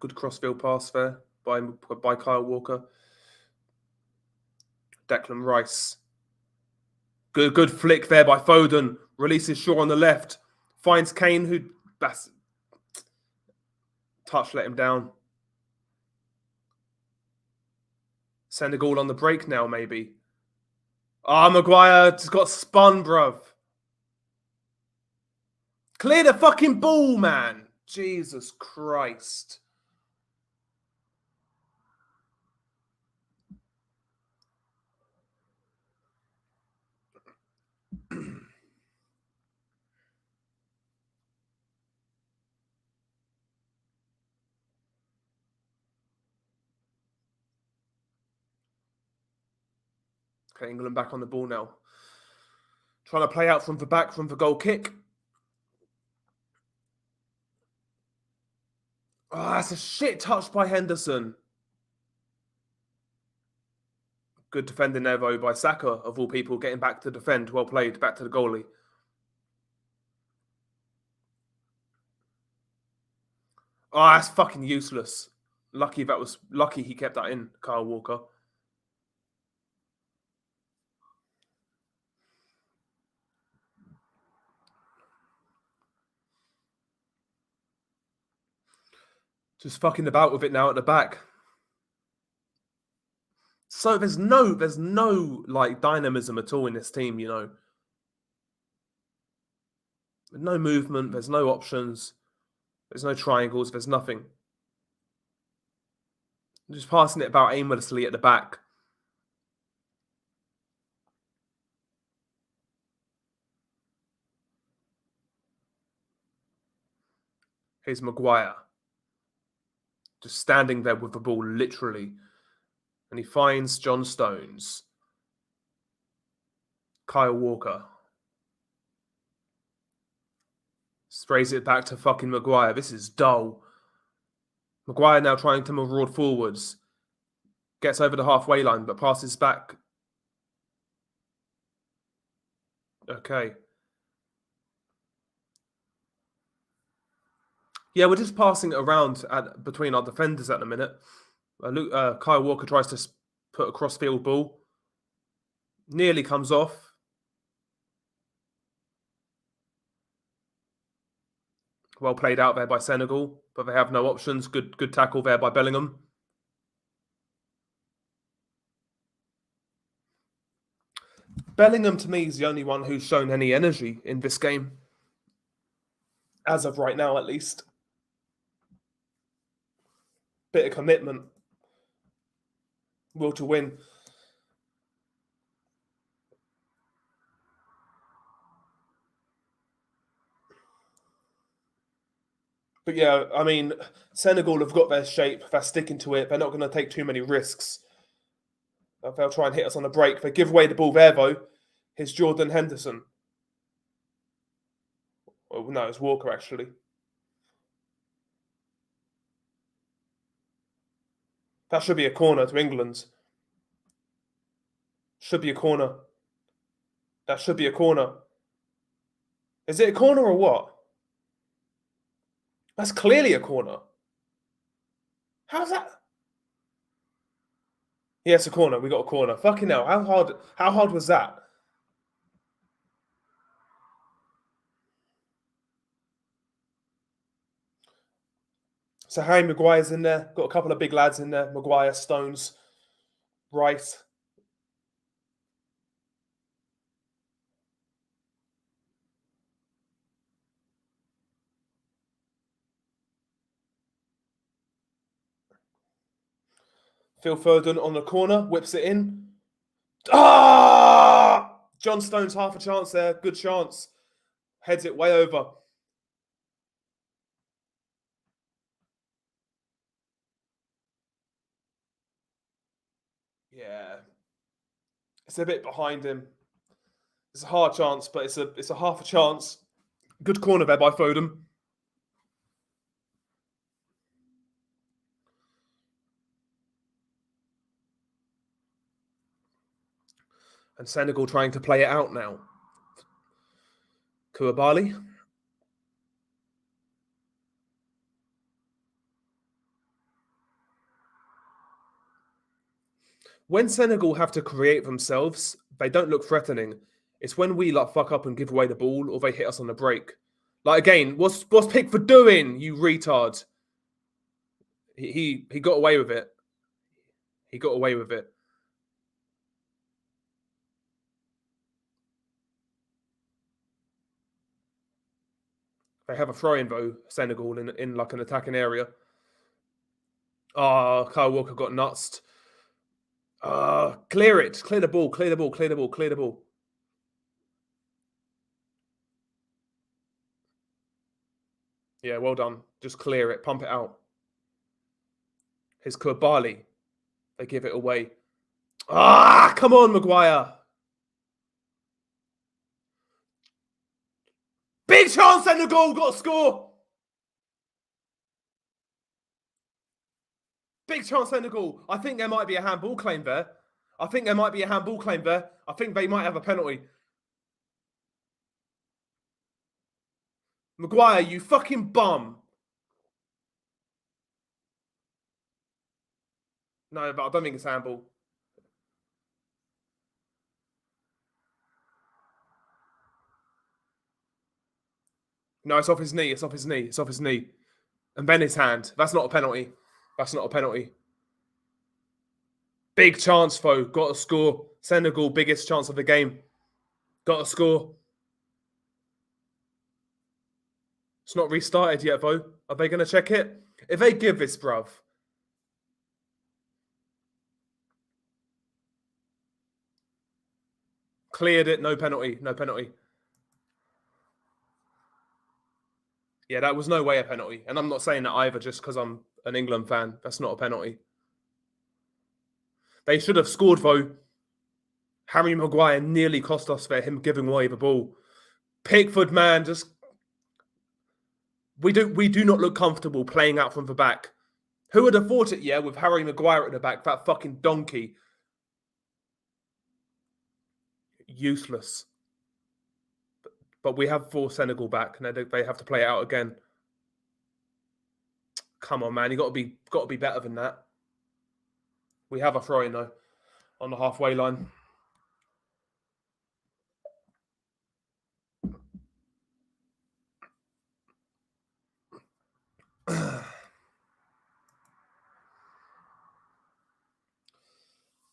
Good crossfield pass there by Kyle Walker. Declan Rice. Good flick there by Foden. Releases Shaw on the left. Finds Kane, who touch let him down. Senegal on the break now, maybe. Maguire just got spun, bruv. Clear the fucking ball, man. Jesus Christ. Okay, England back on the ball now. Trying to play out from the back from the goal kick. Oh, that's a shit touch by Henderson. Good defending there, though, by Saka, of all people, getting back to defend. Well played, back to the goalie. Oh, that's fucking useless. Lucky he kept that in, Kyle Walker. Just fucking about with it now at the back. So there's no like dynamism at all in this team, you know. No movement, there's no options, there's no triangles, there's nothing. Just passing it about aimlessly at the back. Here's Maguire. Just standing there with the ball, literally. And he finds John Stones. Kyle Walker. Sprays it back to fucking Maguire. This is dull. Maguire now trying to maraud forwards. Gets over the halfway line, but passes back. Okay. Yeah, we're just passing it around between our defenders at the minute. Kyle Walker tries to put a cross-field ball. Nearly comes off. Well played out there by Senegal, but they have no options. Good tackle there by Bellingham. Bellingham, to me, is the only one who's shown any energy in this game. As of right now, at least. Bit of commitment. Will to win. But yeah, I mean, Senegal have got their shape. They're sticking to it. They're not going to take too many risks. They'll try and hit us on a break. They give away the ball there, though. Here's Jordan Henderson. Oh, no, it's Walker, actually. That should be a corner to England. Should be a corner. That should be a corner. Is it a corner or what? That's clearly a corner. How's that? Yes, a corner. We got a corner. Fucking hell. How hard was that? So Harry Maguire's in there. Got a couple of big lads in there. Maguire, Stones, Rice. Phil Foden on the corner. Whips it in. Ah! John Stones half a chance there. Good chance. Heads it way over. Yeah. It's a bit behind him. It's a hard chance, but it's a half a chance. Good corner there by Foden. And Senegal trying to play it out now. Koulibaly. When Senegal have to create themselves, they don't look threatening. It's when we like fuck up and give away the ball or they hit us on the break. Like again, what's Pickford doing, you retard? He got away with it. He got away with it. They have a throw-in though, Senegal in like an attacking area. Kyle Walker got nutsed. Clear it. Clear the ball. Clear the ball. Clear the ball. Clear the ball. Yeah, well done. Just clear it. Pump it out. Here's Koulibaly. They give it away. Come on, Maguire. Big chance and the goal. Got to score. Big chance and the goal. I think there might be a handball claim there. I think they might have a penalty. Maguire, you fucking bum. No, but I don't think it's handball. No, it's off his knee. It's off his knee. It's off his knee. And then his hand. That's not a penalty. That's not a penalty. Big chance, though. Got to score. Senegal, biggest chance of the game. Got to score. It's not restarted yet, though. Are they going to check it? If they give this, bruv. Cleared it. No penalty. No penalty. Yeah, that was no way a penalty. And I'm not saying that either just because I'm an England fan. That's not a penalty. They should have scored, though. Harry Maguire nearly cost us for him giving away the ball. Pickford, man, just... We do not look comfortable playing out from the back. Who would have thought it, yeah, with Harry Maguire at the back, that fucking donkey. Useless. But we have forced Senegal back, and they have to play it out again. Come on, man, you got to be better than that. We have a throw-in though on the halfway line.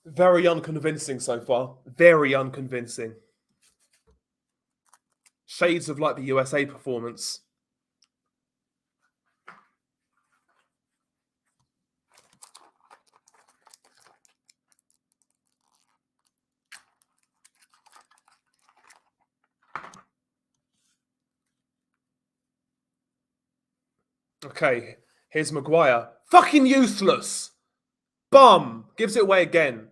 Very unconvincing so far. Very unconvincing. Shades of like the USA performance. Okay, here's Maguire. Fucking useless. Bum. Gives it away again.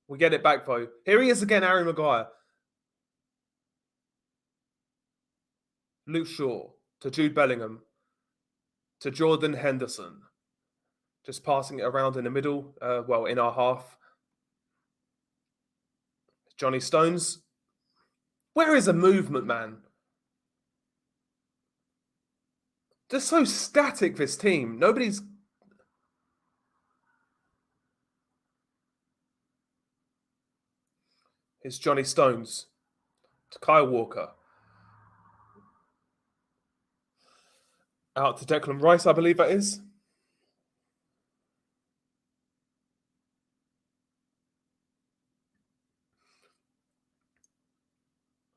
We get it back though. Here he is again, Harry Maguire. Luke Shaw to Jude Bellingham to Jordan Henderson. Just passing it around in the middle, in our half. Johnny Stones. Where is the movement, man? They're so static, this team. Nobody's... Here's Johnny Stones to Kyle Walker. Out to Declan Rice, I believe that is.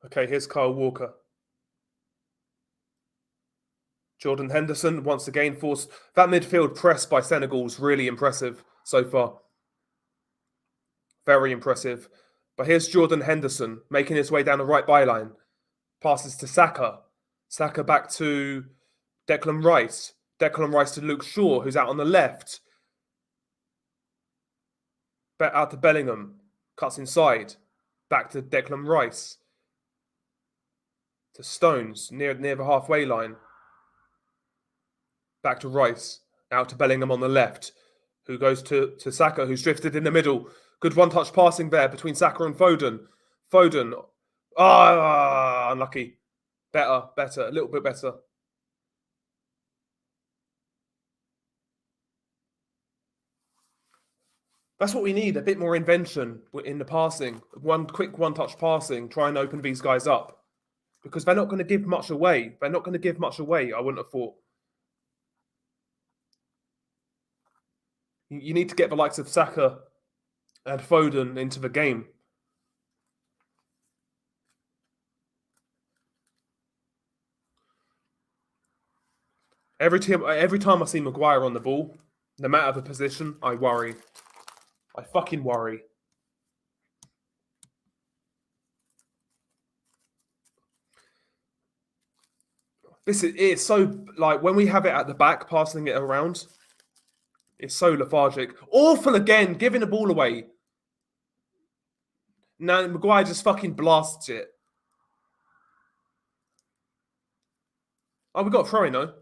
Okay, here's Kyle Walker. Jordan Henderson once again forced... That midfield press by Senegal's really impressive so far. Very impressive. But here's Jordan Henderson making his way down the right byline. Passes to Saka. Saka back to Declan Rice. Declan Rice to Luke Shaw, who's out on the left. Back out to Bellingham. Cuts inside. Back to Declan Rice. To Stones, near the halfway line. Back to Rice. Out to Bellingham on the left. Who goes to Saka, who's drifted in the middle. Good one-touch passing there between Saka and Foden. Foden. Unlucky. Better. A little bit better. That's what we need, a bit more invention in the passing. One quick one-touch passing, try and open these guys up. Because they're not going to give much away. I wouldn't have thought. You need to get the likes of Saka and Foden into the game. Every time I see Maguire on the ball, no matter the position, I worry. I fucking worry. It's so, like, when we have it at the back, passing it around, it's so lethargic. Awful again, giving the ball away. Now Maguire just fucking blasts it. Oh, we got a throw-in, though.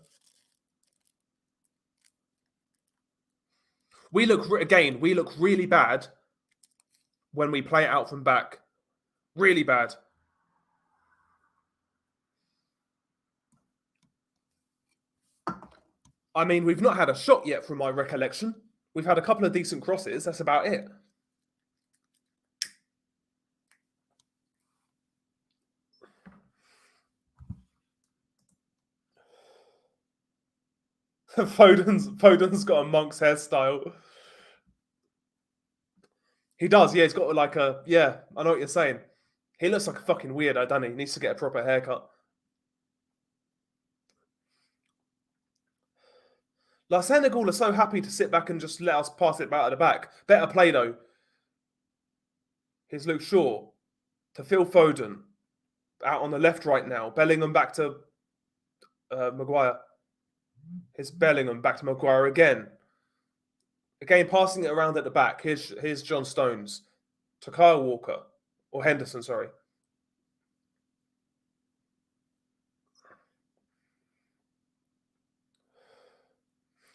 We look really bad when we play it out from back. Really bad. I mean, we've not had a shot yet from my recollection. We've had a couple of decent crosses. That's about it. Foden's got a monk's hairstyle. He does, yeah. He's got like a... Yeah, I know what you're saying. He looks like a fucking weirdo, doesn't he? He needs to get a proper haircut. Like, Senegal are so happy to sit back and just let us pass it out of the back. Better play, though. Here's Luke Shaw to Phil Foden. Out on the left right now. Bellingham back to Maguire. Here's Bellingham back to Maguire again. Again, passing it around at the back. Here's John Stones to Kyle Walker. Or Henderson, sorry.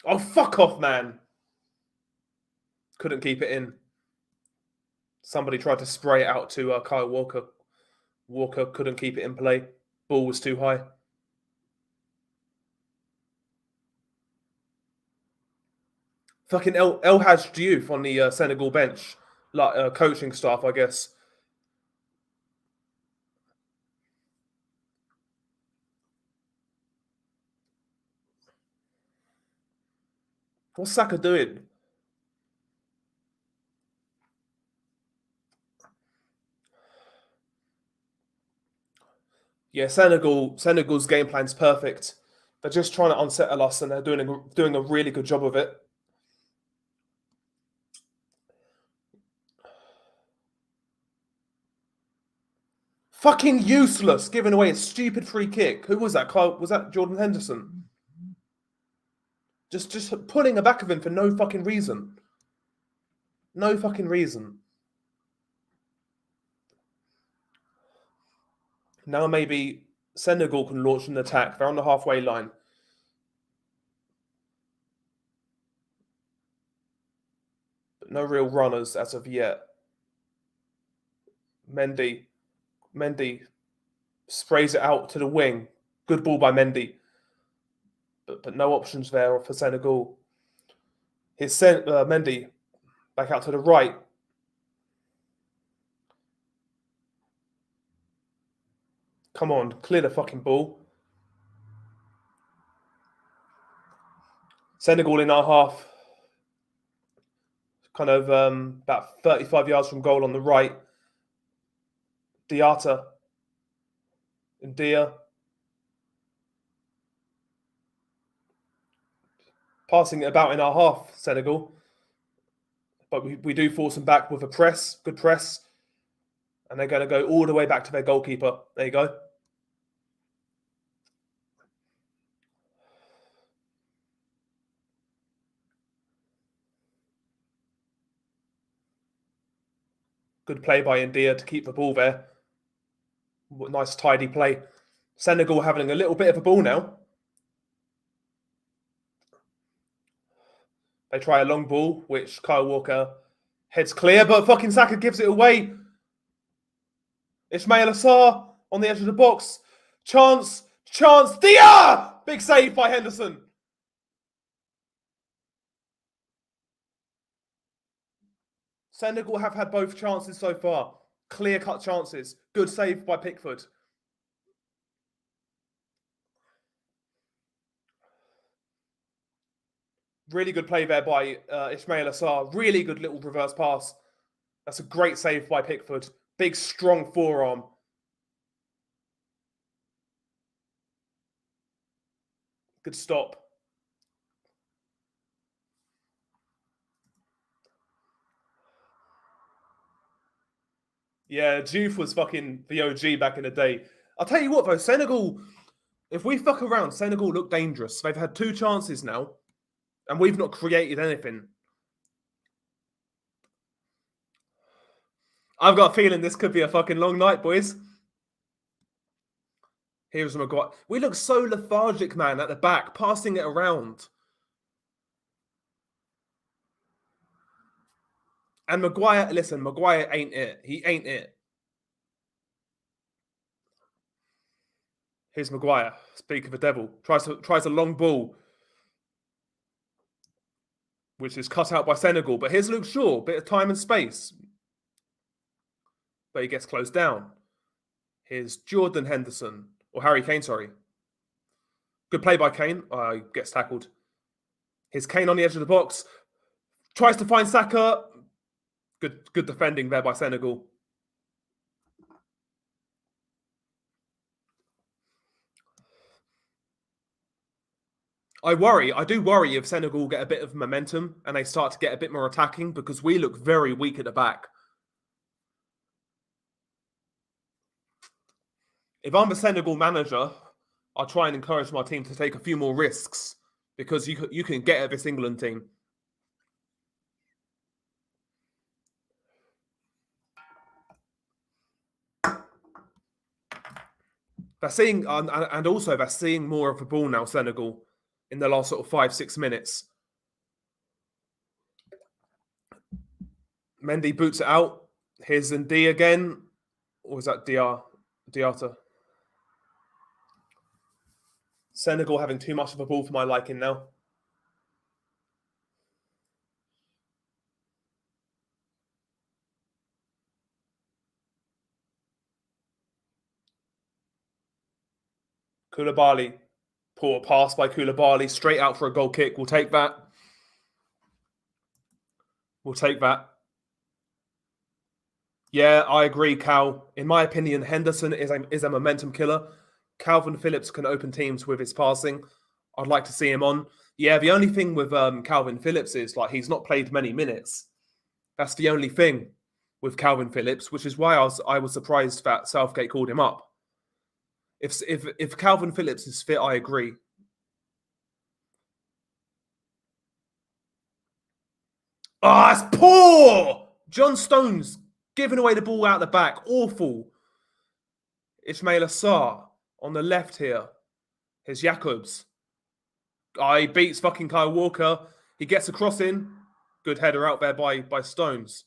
Oh, fuck off, man. Couldn't keep it in. Somebody tried to spray it out to Kyle Walker. Walker couldn't keep it in play. Ball was too high. Fucking El Hadj Diouf on the Senegal bench. Like coaching staff, I guess. What's Saka doing? Yeah, Senegal's game plan's perfect. They're just trying to unsettle us, and they're doing a really good job of it. Fucking useless, giving away a stupid free kick. Who was that? Was that Jordan Henderson? Just pulling a back of him for no fucking reason. No fucking reason. Now maybe Senegal can launch an attack. They're on the halfway line. But no real runners as of yet. Mendy sprays it out to the wing. Good ball by Mendy. But no options there for Senegal. Here's Mendy back out to the right. Come on, clear the fucking ball. Senegal in our half. Kind of about 35 yards from goal on the right. Diata. Ndia. Passing it about in our half, Senegal. But we do force them back with a press. Good press. And they're going to go all the way back to their goalkeeper. There you go. Good play by Ndia to keep the ball there. Nice tidy play. Senegal having a little bit of a ball now. They try a long ball, which Kyle Walker heads clear, but fucking Saka gives it away. Ismail Assar on the edge of the box. Chance. Dia! Big save by Henderson. Senegal have had both chances so far. Clear-cut chances. Good save by Pickford. Really good play there by Ismail Assar. Really good little reverse pass. That's a great save by Pickford. Big, strong forearm. Good stop. Yeah, Juve was fucking the OG back in the day. I'll tell you what, though, Senegal, if we fuck around, Senegal look dangerous. They've had 2 chances now, and we've not created anything. I've got a feeling this could be a fucking long night, boys. Here's Maguire. We look so lethargic, man, at the back, passing it around. And Maguire, listen, Maguire ain't it. He ain't it. Here's Maguire. Speak of the devil. Tries a long ball, which is cut out by Senegal. But here's Luke Shaw. Bit of time and space. But he gets closed down. Here's Jordan Henderson. Or Harry Kane, sorry. Good play by Kane. He gets tackled. Here's Kane on the edge of the box. Tries to find Saka. Good defending there by Senegal. I do worry if Senegal get a bit of momentum and they start to get a bit more attacking because we look very weak at the back. If I'm the Senegal manager, I'll try and encourage my team to take a few more risks because you can get at this England team. They're seeing, and also they're seeing more of the ball now, Senegal, in the last sort of 5-6 minutes. Mendy boots it out. Here's Ndia again. Or was that Diata? Senegal having too much of a ball for my liking now. Koulibaly. Poor pass by Koulibaly. Straight out for a goal kick. We'll take that. Yeah, I agree, Cal. In my opinion, Henderson is a momentum killer. Calvin Phillips can open teams with his passing. I'd like to see him on. Yeah, the only thing with Calvin Phillips is like he's not played many minutes. That's the only thing with Calvin Phillips, which is why I was surprised that Southgate called him up. If Calvin Phillips is fit, I agree. Ah, it's poor! John Stones giving away the ball out the back. Awful. Ismail Assar on the left here. Here's Jacobs. He beats fucking Kyle Walker. He gets a cross in. Good header out there by Stones.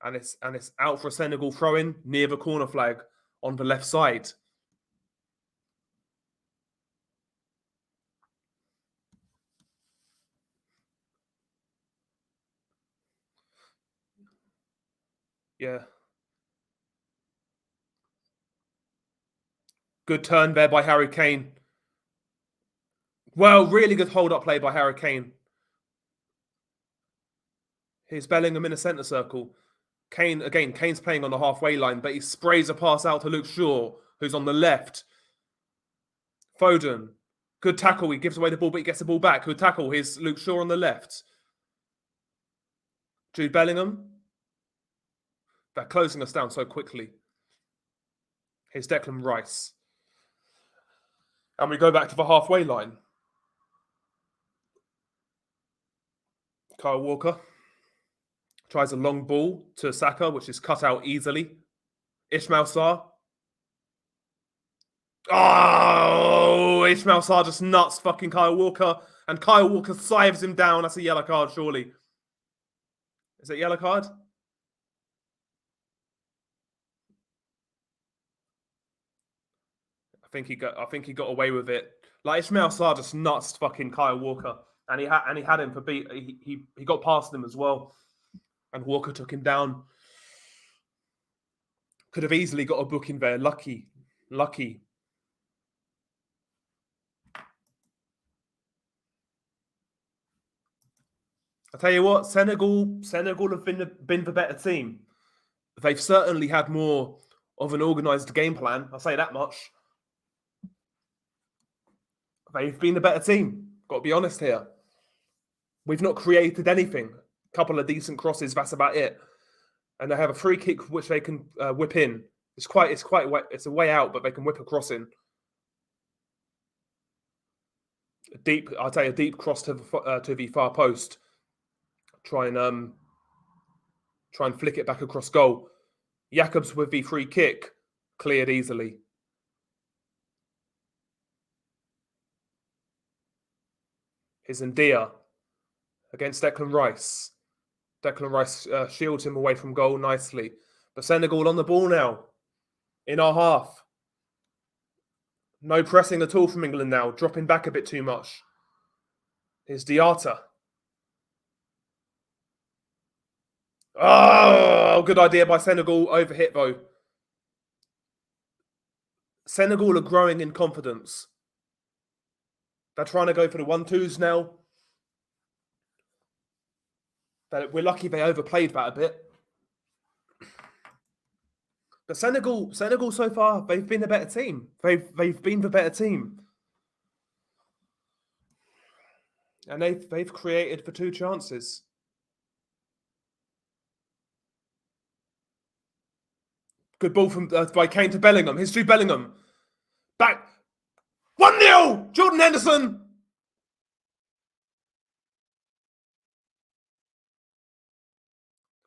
And it's out for a Senegal throw-in near the corner flag on the left side. Yeah. Good turn there by Harry Kane. Well, really good hold-up play by Harry Kane. Here's Bellingham in the centre circle. Kane's playing on the halfway line, but he sprays a pass out to Luke Shaw, who's on the left. Foden. Good tackle. He gives away the ball, but he gets the ball back. Good tackle. Here's Luke Shaw on the left. Jude Bellingham. They're closing us down so quickly. Here's Declan Rice. And we go back to the halfway line. Kyle Walker tries a long ball to Saka, which is cut out easily. Ismail Sarr. Oh, Ismail Sarr just nuts fucking Kyle Walker. And Kyle Walker scythes him down. That's a yellow card, surely. Is it a yellow card? I think he got away with it. Like Ismail Sarr just nuts fucking Kyle Walker. And he had him for beat. He got past him as well. And Walker took him down. Could have easily got a booking there. Lucky. I tell you what, Senegal have been the better team. They've certainly had more of an organised game plan. I'll say that much. They've been the better team. Got to be honest here. We've not created anything. A couple of decent crosses. That's about it. And they have a free kick which they can whip in. It's a way out, but they can whip a cross in. A deep cross to the far post. Try and flick it back across goal. Jacobs with the free kick, cleared easily. Here's Ndia against Declan Rice. Declan Rice shields him away from goal nicely. But Senegal on the ball now, in our half. No pressing at all from England now, dropping back a bit too much. Here's Diatta. Oh, good idea by Senegal. Overhit though. Senegal are growing in confidence. They're trying to go for the 1-2s now. But we're lucky they overplayed that a bit. But Senegal so far, they've been a better team. They've been the better team. And they've created for 2 chances. Good ball from by Kane to Bellingham. Here's Jude Bellingham. Back. 1-0! Jordan Henderson!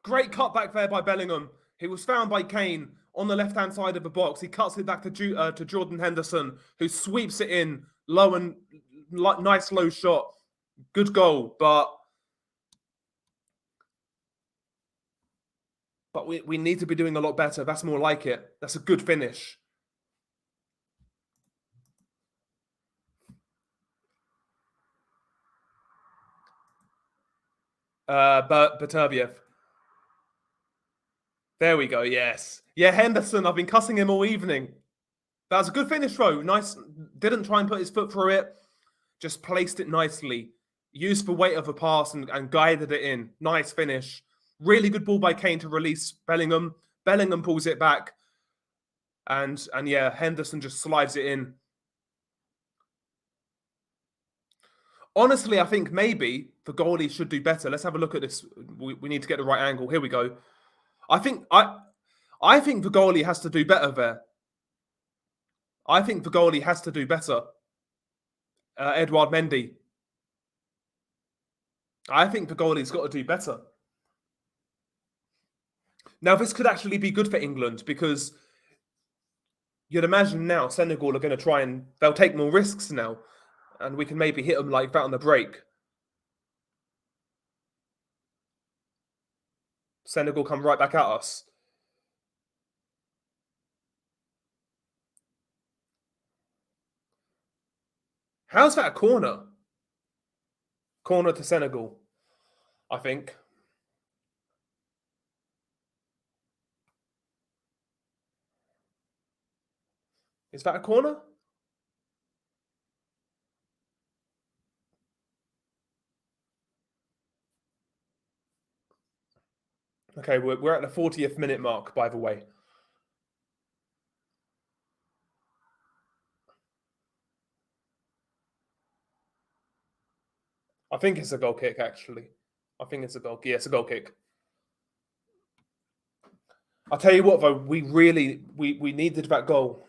Great cutback there by Bellingham. He was found by Kane on the left-hand side of the box. He cuts it back to Jordan Henderson, who sweeps it in. Low and nice low shot. Good goal, but we need to be doing a lot better. That's more like it. That's a good finish. Beterbiev. There we go, yes. Yeah, Henderson, I've been cussing him all evening. That was a good finish, though. Nice. Didn't try and put his foot through it. Just placed it nicely. Used the weight of a pass and guided it in. Nice finish. Really good ball by Kane to release Bellingham. Bellingham pulls it back. And yeah, Henderson just slides it in. Honestly, I think maybe the goalie should do better. Let's have a look at this. We need to get the right angle. Here we go. I think the goalie has to do better there. I think the goalie has to do better. Edouard Mendy. I think the goalie's got to do better. Now, this could actually be good for England because you'd imagine now Senegal are going to try and they'll take more risks now, and we can maybe hit them like that on the break. Senegal come right back at us. How's that a corner? Corner to Senegal, I think. Is that a corner? Okay, we're at the 40th minute mark, by the way. I think it's a goal kick, actually. I think it's a goal. Yeah, it's a goal kick. I'll tell you what, though, we needed that goal.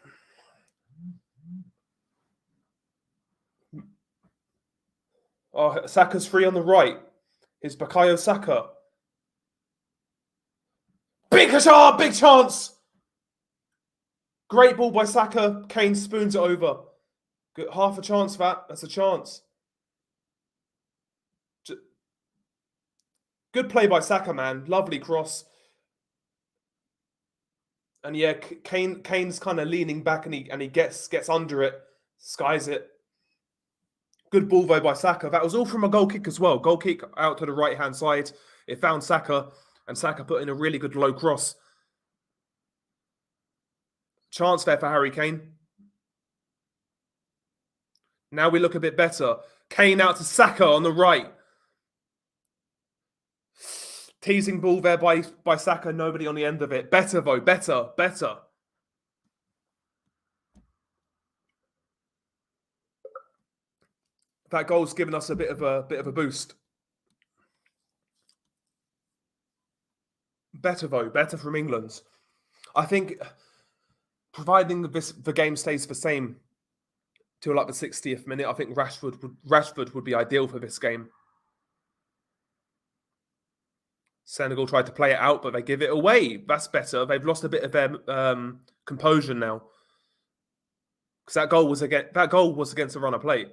Oh, Saka's free on the right. It's Bukayo Saka. Big shot, big chance. Great ball by Saka. Kane spoons it over. Good, half a chance, that's a chance. Good play by Saka, man. Lovely cross. And yeah, Kane's kind of leaning back and he gets under it, skies it. Good ball though by Saka. That was all from a goal kick as well. Goal kick out to the right hand side. It found Saka, and Saka put in a really good low cross. Chance there for Harry Kane. Now we look a bit better. Kane out to Saka on the right. Teasing ball there by Saka. Nobody on the end of it. Better though. Better. That goal's given us a bit of a boost. Better though. Better from England. I think, providing the game stays the same till like the 60th minute, I think Rashford would be ideal for this game. Senegal tried to play it out, but they give it away. That's better. They've lost a bit of their composure now, because that goal was against a runner plate.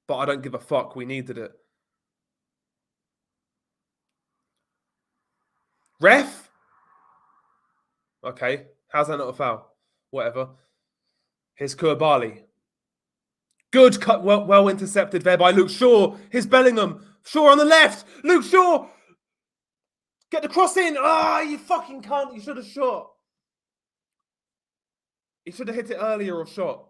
But I don't give a fuck. We needed it. Ref? Okay. How's that not a foul? Whatever. Here's Koulibaly. Good cut. Well intercepted there by Luke Shaw. Here's Bellingham. Shaw on the left. Luke Shaw. Get the cross in. Ah, you fucking can't. You should have shot. He should have hit it earlier or shot.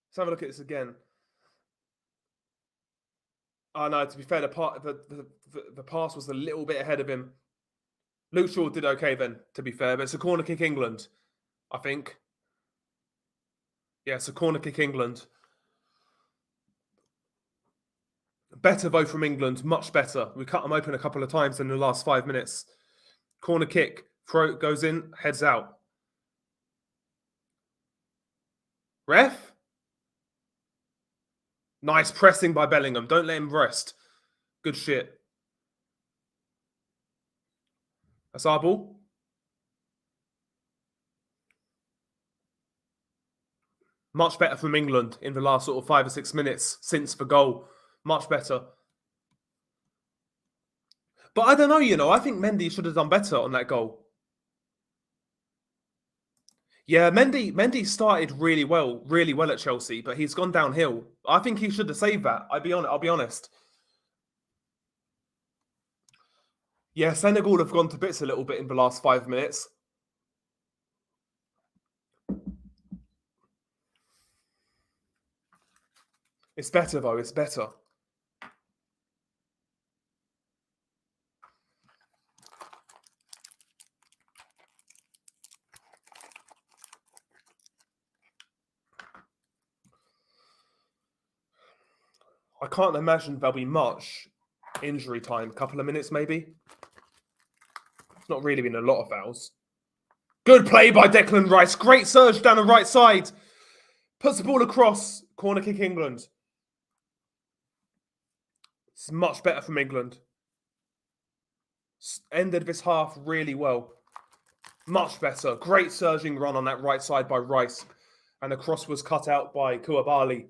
Let's have a look at this again. Oh no, to be fair, the pass was a little bit ahead of him. Luke Shaw did okay then, to be fair, but it's a corner kick England, I think. Yeah, it's a corner kick England. Better though from England, much better. We cut them open a couple of times in the last 5 minutes. Corner kick, throw goes in, heads out. Ref? Nice pressing by Bellingham. Don't let him rest. Good shit. That's our ball. Much better from England in the last sort of 5 or 6 minutes since the goal. Much better. But I don't know, I think Mendy should have done better on that goal. Yeah, Mendy started really well at Chelsea, but he's gone downhill. I think he should have saved that. I'll be honest. Yeah, Senegal have gone to bits a little bit in the last 5 minutes. It's better though, it's better. I can't imagine there'll be much injury time. A couple of minutes maybe. It's not really been a lot of fouls. Good play by Declan Rice. Great surge down the right side. Puts the ball across. Corner kick England. It's much better from England. Ended this half really well. Much better. Great surging run on that right side by Rice. And the cross was cut out by Koulibaly.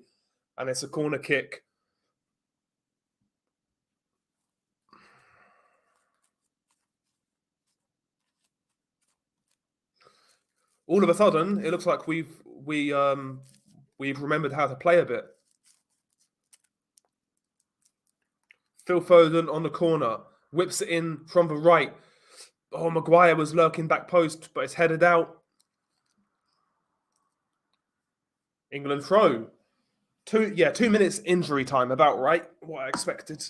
And it's a corner kick. All of a sudden, it looks like we've remembered how to play a bit. Phil Foden on the corner. Whips it in from the right. Oh, Maguire was lurking back post, but it's headed out. England throw. 2 minutes injury time, about right. What I expected.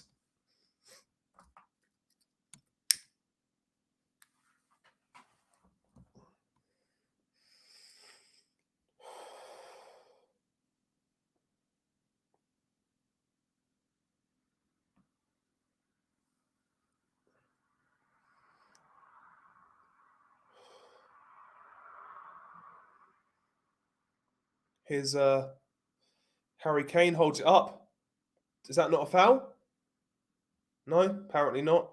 Here's Harry Kane holds it up. Is that not a foul? No, apparently not.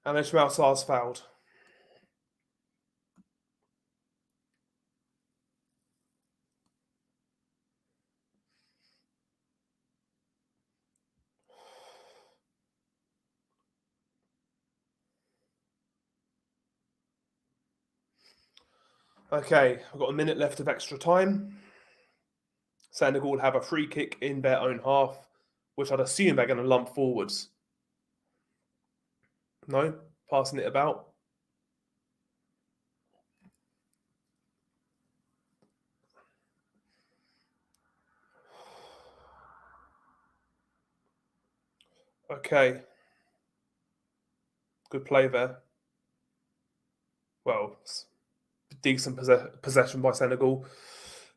And then Ismail Sarr's fouled. Okay, we've got a minute left of extra time. Senegal will have a free kick in their own half, which I'd assume they're going to lump forwards. No? Passing it about. Okay. Good play there. Well, decent possession by Senegal,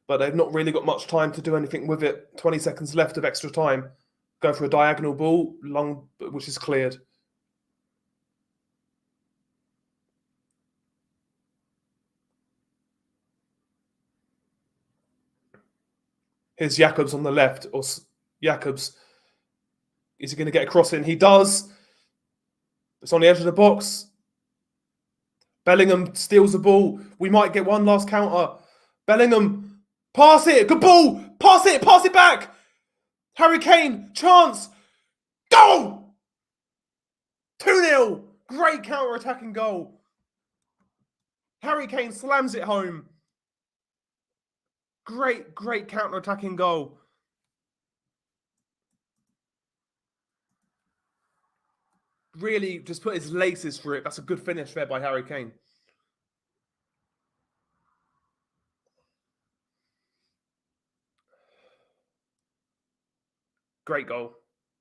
but they've not really got much time to do anything with it. 20 seconds left of extra time. Go for a diagonal ball, long, which is cleared. Here's Jacobs on the left, or Jacobs. Is he going to get a cross in? He does. It's on the edge of the box. Bellingham steals the ball. We might get one last counter. Bellingham, pass it. Good ball. Pass it. Pass it back. Harry Kane, chance. Goal! 2-0. Great counter-attacking goal. Harry Kane slams it home. Great counter-attacking goal. Really just put his laces through it. That's a good finish there by Harry Kane. Great goal.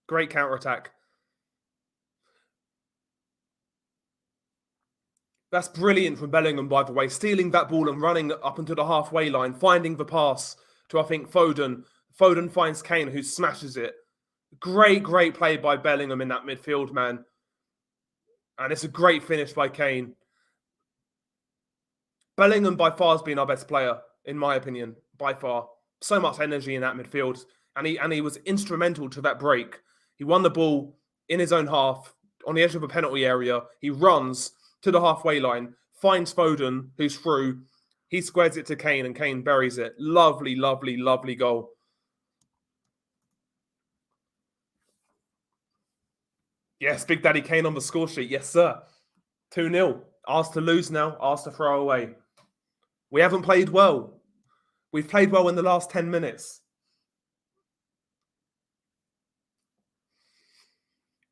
Great counter-attack. That's brilliant from Bellingham, by the way. Stealing that ball and running up into the halfway line, finding the pass to, I think, Foden. Foden finds Kane, who smashes it. Great play by Bellingham in that midfield, man. And it's a great finish by Kane. Bellingham by far has been our best player, in my opinion, by far. So much energy in that midfield. And he was instrumental to that break. He won the ball in his own half, on the edge of a penalty area. He runs to the halfway line, finds Foden, who's through. He squares it to Kane, and Kane buries it. Lovely goal. Yes, Big Daddy Kane on the score sheet. Yes, sir. 2-0. Asked to lose now. Asked to throw away. We haven't played well. We've played well in the last 10 minutes.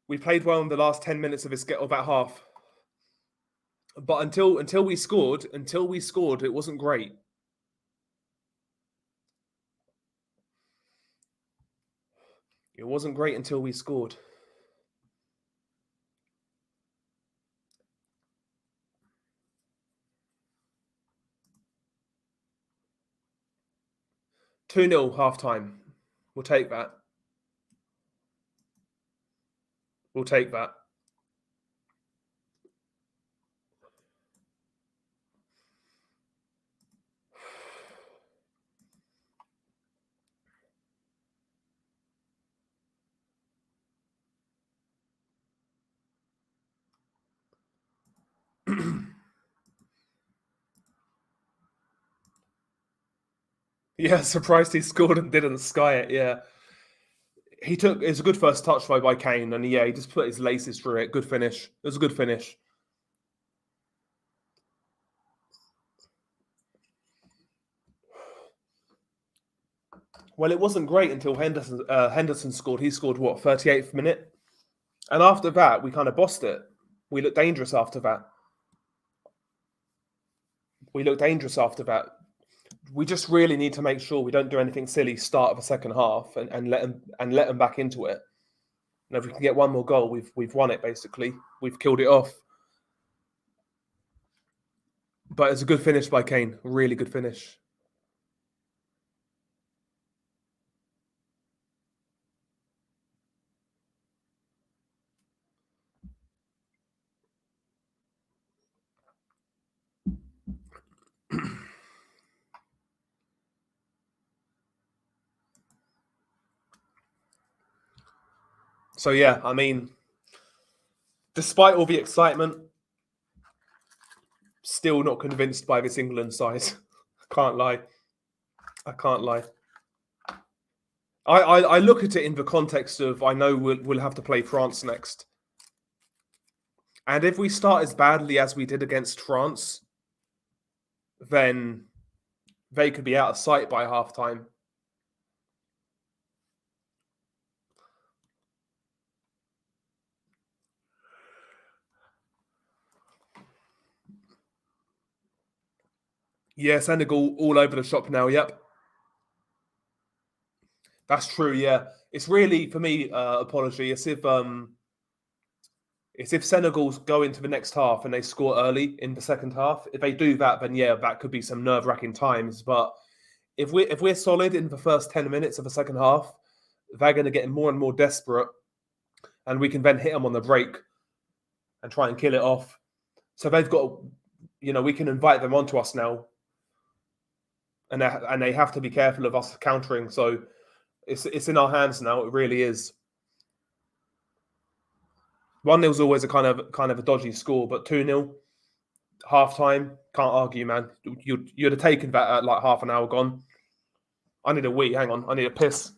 We played well in the last 10 minutes of that half. But until we scored, it wasn't great. It wasn't great until we scored. $2-0 half-time. We'll take that. We'll take that. Yeah, surprised he scored and didn't sky it. Yeah, it's a good first touch by Kane, and yeah, he just put his laces through it. Good finish. It was a good finish. Well, it wasn't great until Henderson scored. He scored what, 38th minute, and after that we kind of bossed it. We looked dangerous after that. We just really need to make sure we don't do anything silly start of the second half and let them back into it. And if we can get one more goal, we've won it basically. We've killed it off. But it's a good finish by Kane. Really good finish. So yeah, I mean, despite all the excitement, still not convinced by this England side. Can't lie. I can't lie. I look at it in the context of I know we'll have to play France next. And if we start as badly as we did against France, then they could be out of sight by half time. Yeah, Senegal all over the shop now. Yep. That's true, yeah. It's really, for me, apology, it's if Senegal go into the next half and they score early in the second half. If they do that, then yeah, that could be some nerve-wracking times. But if we're solid in the first 10 minutes of the second half, they're going to get more and more desperate, and we can then hit them on the break and try and kill it off. So they've got, we can invite them onto us now, and they have to be careful of us countering. So it's in our hands now. It really is. 1-0 is always a kind of a dodgy score, but 2-0 half time, can't argue, man. You'd have taken that at like half an hour gone. I need a wee. Hang on, I need a piss.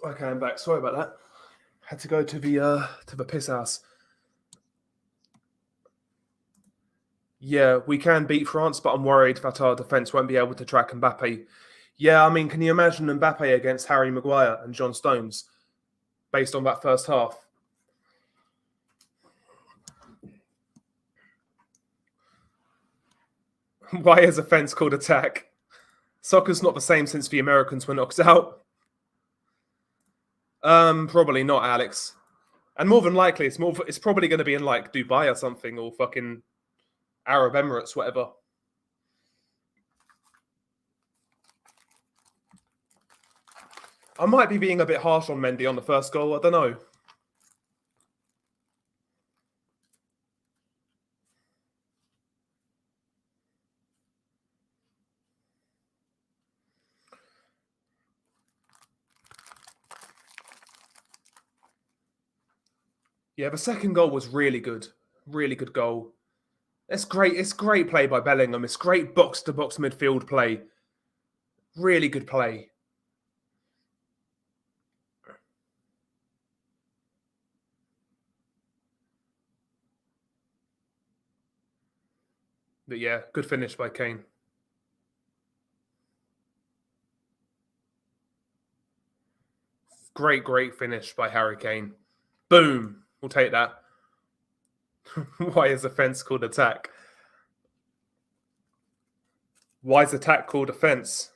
Okay, I'm back. Sorry about that. Had to go to the piss house. Yeah, we can beat France, but I'm worried that our defence won't be able to track Mbappe. Yeah, I mean, can you imagine Mbappe against Harry Maguire and John Stones based on that first half? Why is offence called attack? Soccer's not the same since the Americans were knocked out. Probably not, Alex. And more than likely, it's probably going to be in like Dubai or something, or fucking Arab Emirates, whatever. I might be being a bit harsh on Mendy on the first goal. I don't know. Yeah, the second goal was really good. Really good goal. It's great. It's great play by Bellingham. It's great box to box midfield play. Really good play. But yeah, good finish by Kane. Great finish by Harry Kane. Boom. We'll take that. Why is offence called attack? Why is attack called offence?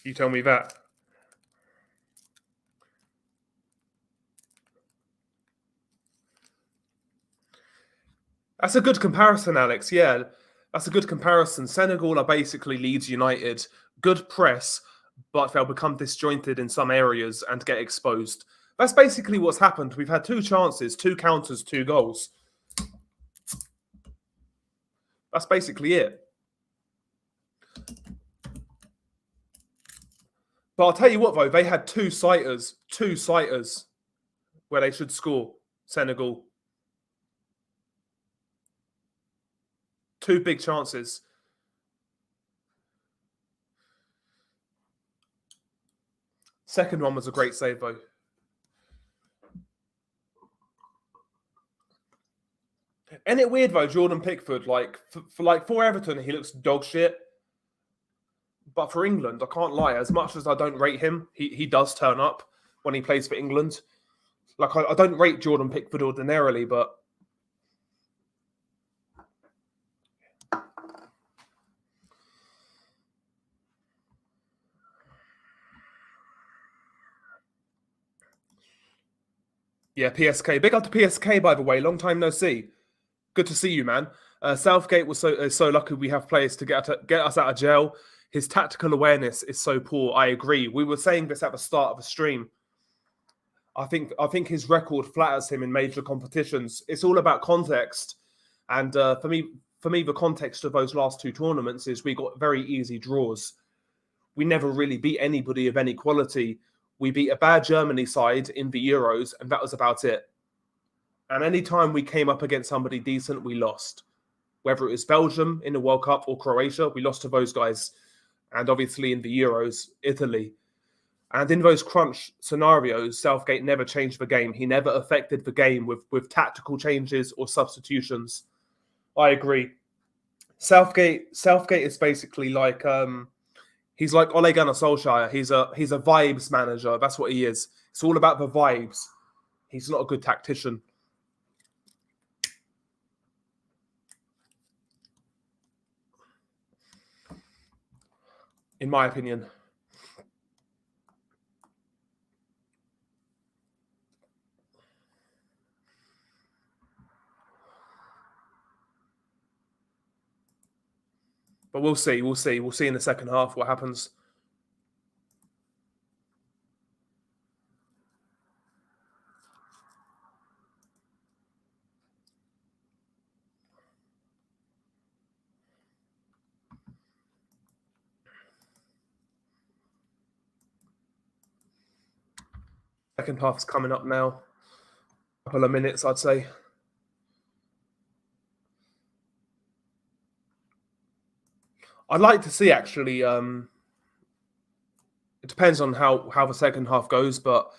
You tell me that. That's a good comparison, Alex. Yeah, that's a good comparison. Senegal are basically Leeds United. Good press, but they'll become disjointed in some areas and get exposed. That's basically what's happened. We've had 2 chances, 2 counters, 2 goals. That's basically it. But I'll tell you what, though, they had 2 sighters where they should score, Senegal. 2 big chances. Second one was a great save, though. Isn't it weird, though, Jordan Pickford, for Everton, he looks dog shit. But for England, I can't lie. As much as I don't rate him, he does turn up when he plays for England. Like, I don't rate Jordan Pickford ordinarily, but yeah, PSK. Big up to PSK, by the way. Long time no see. Good to see you, man. Southgate was so lucky we have players to get us out of jail. His tactical awareness is so poor. I agree. We were saying this at the start of the stream. I think his record flatters him in major competitions. It's all about context, and for me, the context of those last 2 tournaments is we got very easy draws. We never really beat anybody of any quality. We beat a bad Germany side in the Euros, and that was about it. And any time we came up against somebody decent, we lost. Whether it was Belgium in the World Cup or Croatia, we lost to those guys. And obviously in the Euros, Italy. And in those crunch scenarios, Southgate never changed the game. He never affected the game with tactical changes or substitutions. I agree. Southgate is basically like he's like Ole Gunnar Solskjaer. He's a vibes manager. That's what he is. It's all about the vibes. He's not a good tactician. In my opinion. But we'll see. We'll see in the second half what happens. Second half's coming up now. A couple of minutes, I'd say. I'd like to see actually. It depends on how the second half goes, but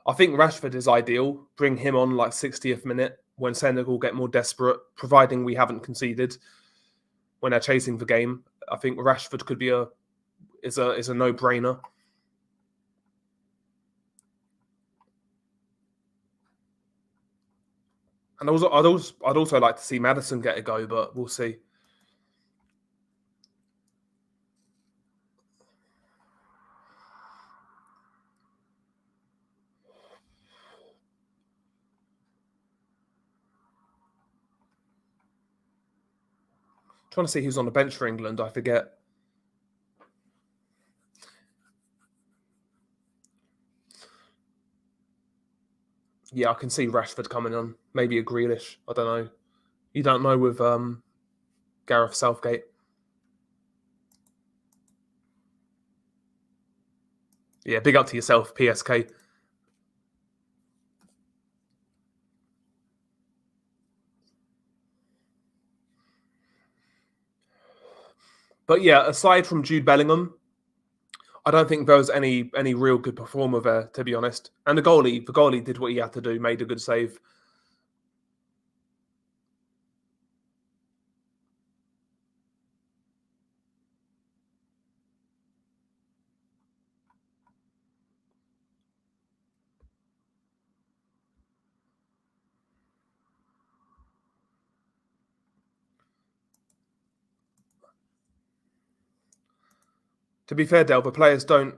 I think Rashford is ideal. Bring him on like 60th minute when Senegal get more desperate, providing we haven't conceded when they're chasing the game. I think Rashford could be a no-brainer. And I'd also like to see Maddison get a go, but we'll see. Trying to see who's on the bench for England. I forget. Yeah, I can see Rashford coming on. Maybe a Grealish. I don't know. You don't know with Gareth Southgate. Yeah, big up to yourself, PSK. But yeah, aside from Jude Bellingham, I don't think there was any real good performer there, to be honest. And the goalie did what he had to do, made a good save. To be fair, Del, the players don't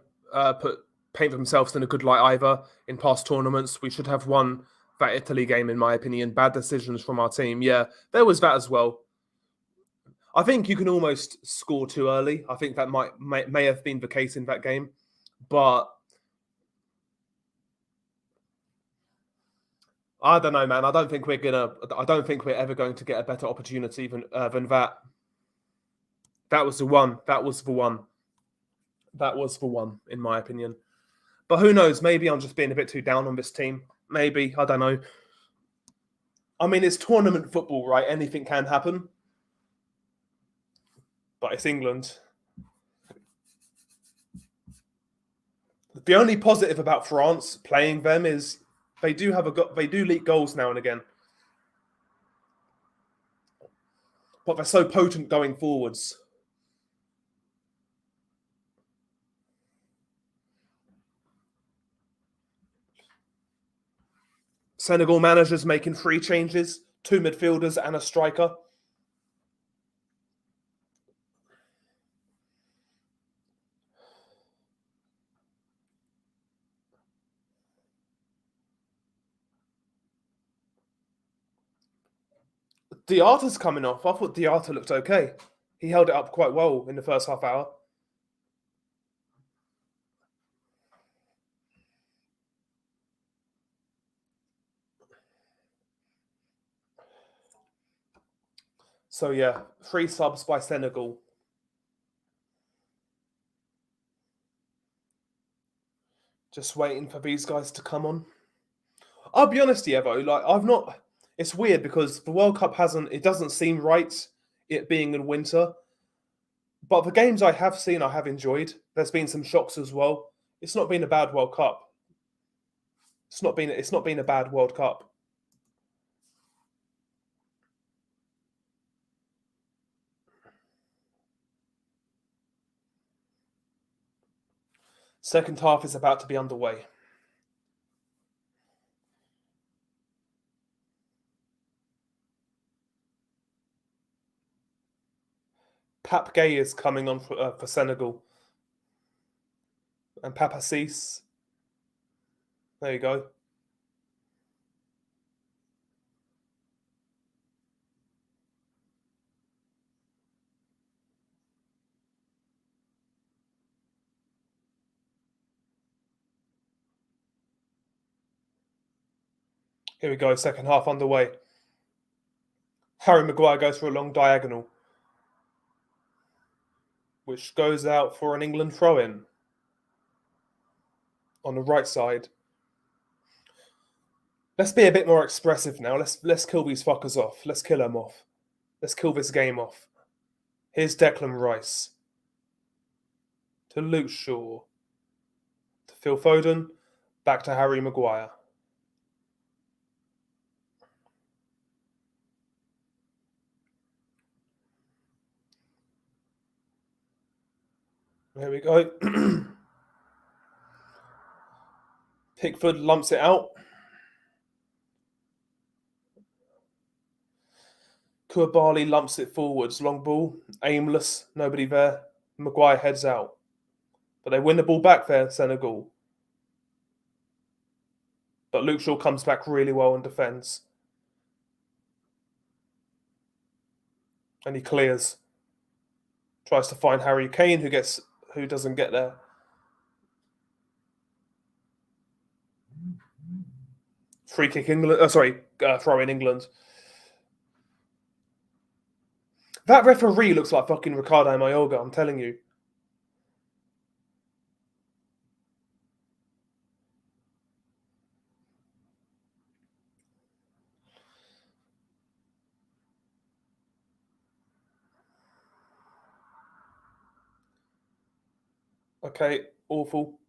paint themselves in a good light either. In past tournaments, we should have won that Italy game, in my opinion. Bad decisions from our team. Yeah, there was that as well. I think you can almost score too early. I think that may have been the case in that game, but I don't know, man. I don't think we're ever going to get a better opportunity than that. That was the one. That was the one. That was the one, in my opinion. But who knows? Maybe I'm just being a bit too down on this team. Maybe, I don't know. I mean, it's tournament football, right? Anything can happen. But it's England. The only positive about France playing them is they do leak goals now and again. But they're so potent going forwards. Senegal managers making 3 changes, 2 midfielders and a striker. Diarta's coming off. I thought Diarta looked okay. He held it up quite well in the first half hour. So yeah, 3 subs by Senegal. Just waiting for these guys to come on. I'll be honest, Evo, like I've not. It's weird because the World Cup hasn't. It doesn't seem right, it being in winter. But the games I have seen, I have enjoyed. There's been some shocks as well. It's not been a bad World Cup. It's not been a bad World Cup. Second half is about to be underway. Pap Gay is coming on for Senegal. And Papa Cis. There you go. Here we go, second half underway. Harry Maguire goes for a long diagonal, which goes out for an England throw-in on the right side. Let's be a bit more expressive now. Let's kill these fuckers off. Let's kill them off. Let's kill this game off. Here's Declan Rice. To Luke Shaw. To Phil Foden. Back to Harry Maguire. There we go. Pickford lumps it out. Koulibaly lumps it forwards. Long ball. Aimless. Nobody there. Maguire heads out. But they win the ball back there, Senegal. But Luke Shaw comes back really well and defends. And he clears. Tries to find Harry Kane, who doesn't get there. Free kick England. Throw in England. That referee looks like fucking Ricardo Mayorga, I'm telling you. Okay, awful.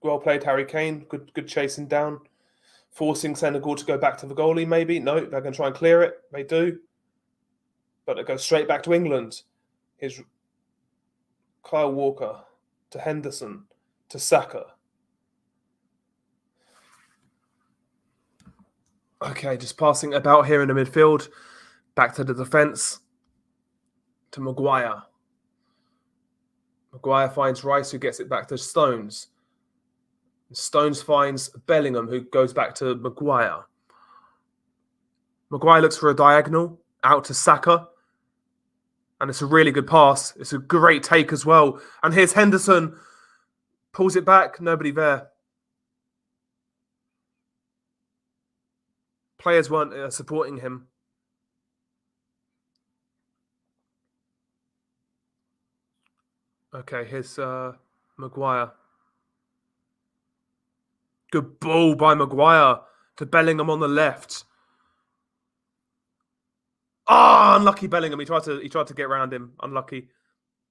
Well played, Harry Kane. Good chasing down. Forcing Senegal to go back to the goalie, maybe. No, they're going to try and clear it. They do. But it goes straight back to England. Here's Kyle Walker to Henderson to Saka. Okay, just passing about here in the midfield. Back to the defence. To Maguire. Maguire finds Rice, who gets it back to Stones. Stones finds Bellingham, who goes back to Maguire. Maguire looks for a diagonal out to Saka. And it's a really good pass. It's a great take as well. And here's Henderson. Pulls it back. Nobody there. Players weren't supporting him. Okay, here's Maguire. Good ball by Maguire to Bellingham on the left. Unlucky Bellingham. He tried to get around him. Unlucky.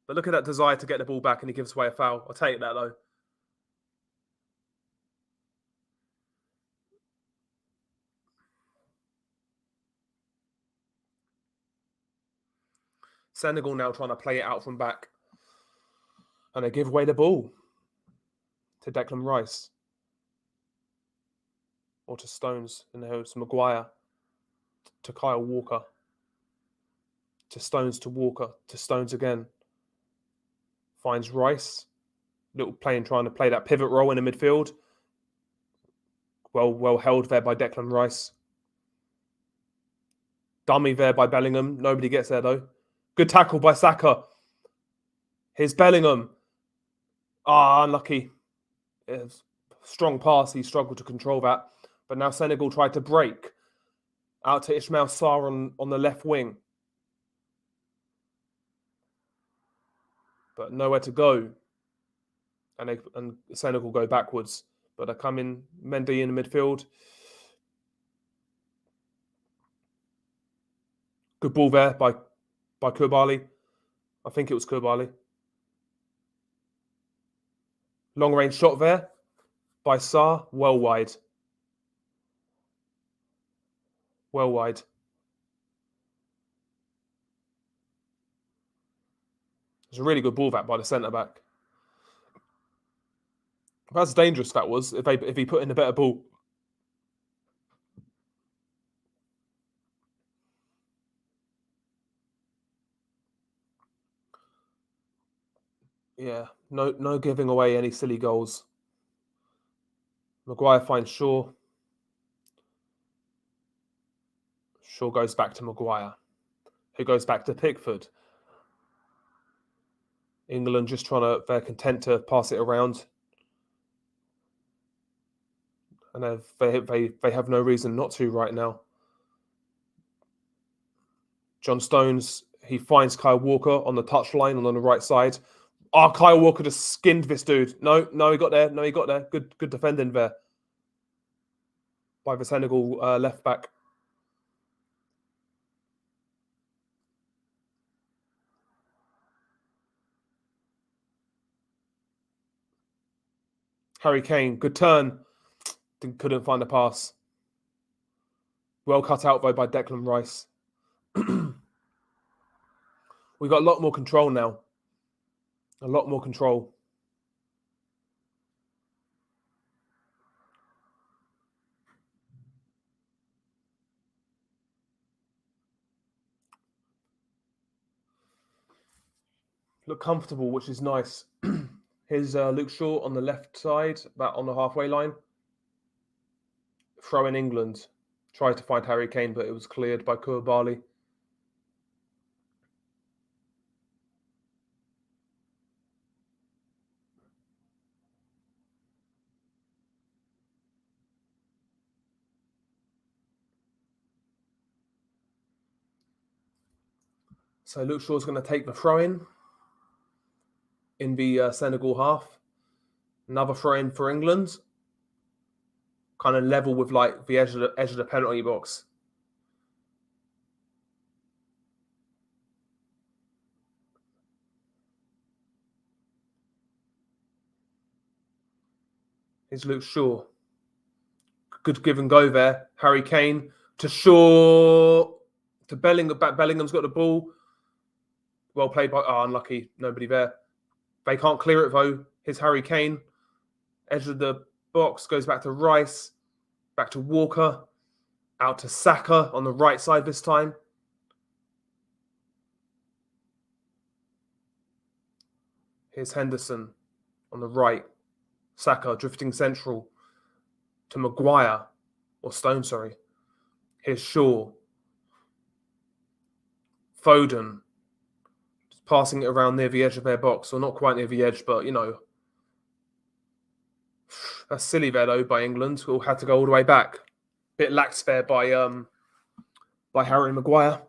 But look at that desire to get the ball back, and he gives away a foul. I'll take that though. Senegal now trying to play it out from back. And they give away the ball to Declan Rice. Or to Stones. And there's Maguire to Kyle Walker. To Stones to Walker. To Stones again. Finds Rice. Little playing, trying to play that pivot role in the midfield. Well held there by Declan Rice. Dummy there by Bellingham. Nobody gets there though. Good tackle by Saka. Here's Bellingham. Unlucky. Strong pass. He struggled to control that. But now Senegal tried to break. Out to Ismail Sarr on the left wing. But nowhere to go. And Senegal go backwards. But they come in, Mendy in the midfield. Good ball there by Koulibaly. I think it was Koulibaly. Long range shot there by Sarr. Well wide. Well wide. It's a really good ball back by the centre back. That's dangerous. That was if he put in a better ball. Yeah, no giving away any silly goals. Maguire finds Shaw. Shaw goes back to Maguire, who goes back to Pickford. England just they're content to pass it around. And they have no reason not to right now. John Stones, he finds Kyle Walker on the touchline and on the right side. Kyle Walker just skinned this dude. No, he got there. Good defending there by the Senegal left back. Harry Kane, good turn. Couldn't find the pass. Well cut out though by Declan Rice. We've got a lot more control now. A lot more control. Look comfortable, which is nice. Here's Luke Shaw on the left side, about on the halfway line. Throw in England. Tried to find Harry Kane, but it was cleared by Koulibaly. So Luke Shaw's going to take the throw in the Senegal half. Another throw in for England. Kind of level with like the edge of the penalty box. Here's Luke Shaw. Good give and go there. Harry Kane to Shaw. To Bellingham. Bellingham's got the ball. Well played by... Oh, unlucky. Nobody there. They can't clear it, though. Here's Harry Kane. Edge of the box. Goes back to Rice. Back to Walker. Out to Saka on the right side this time. Here's Henderson on the right. Saka drifting central to Maguire. Or Stone, sorry. Here's Shaw. Foden. Just passing it around near the edge of their box. Or not quite near the edge, but, you know. That's silly there, though, by England, who had to go all the way back. Bit lax there by Harry Maguire.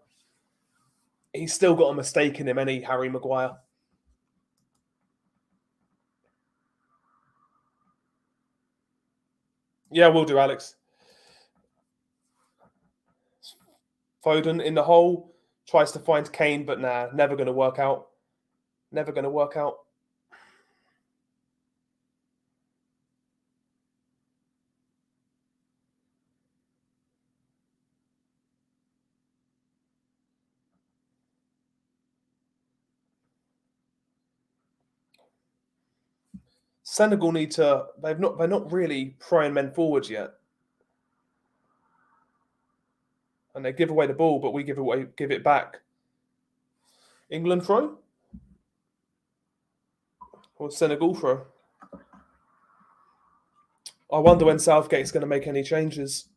He's still got a mistake in him, any Harry Maguire. Yeah, we'll do, Alex. Foden in the hole, tries to find Kane, but nah, never going to work out. Never going to work out. Senegal need to. They're not really throwing men forwards yet, and they give away the ball, but we give it back. England throw or Senegal throw? I wonder when Southgate's going to make any changes.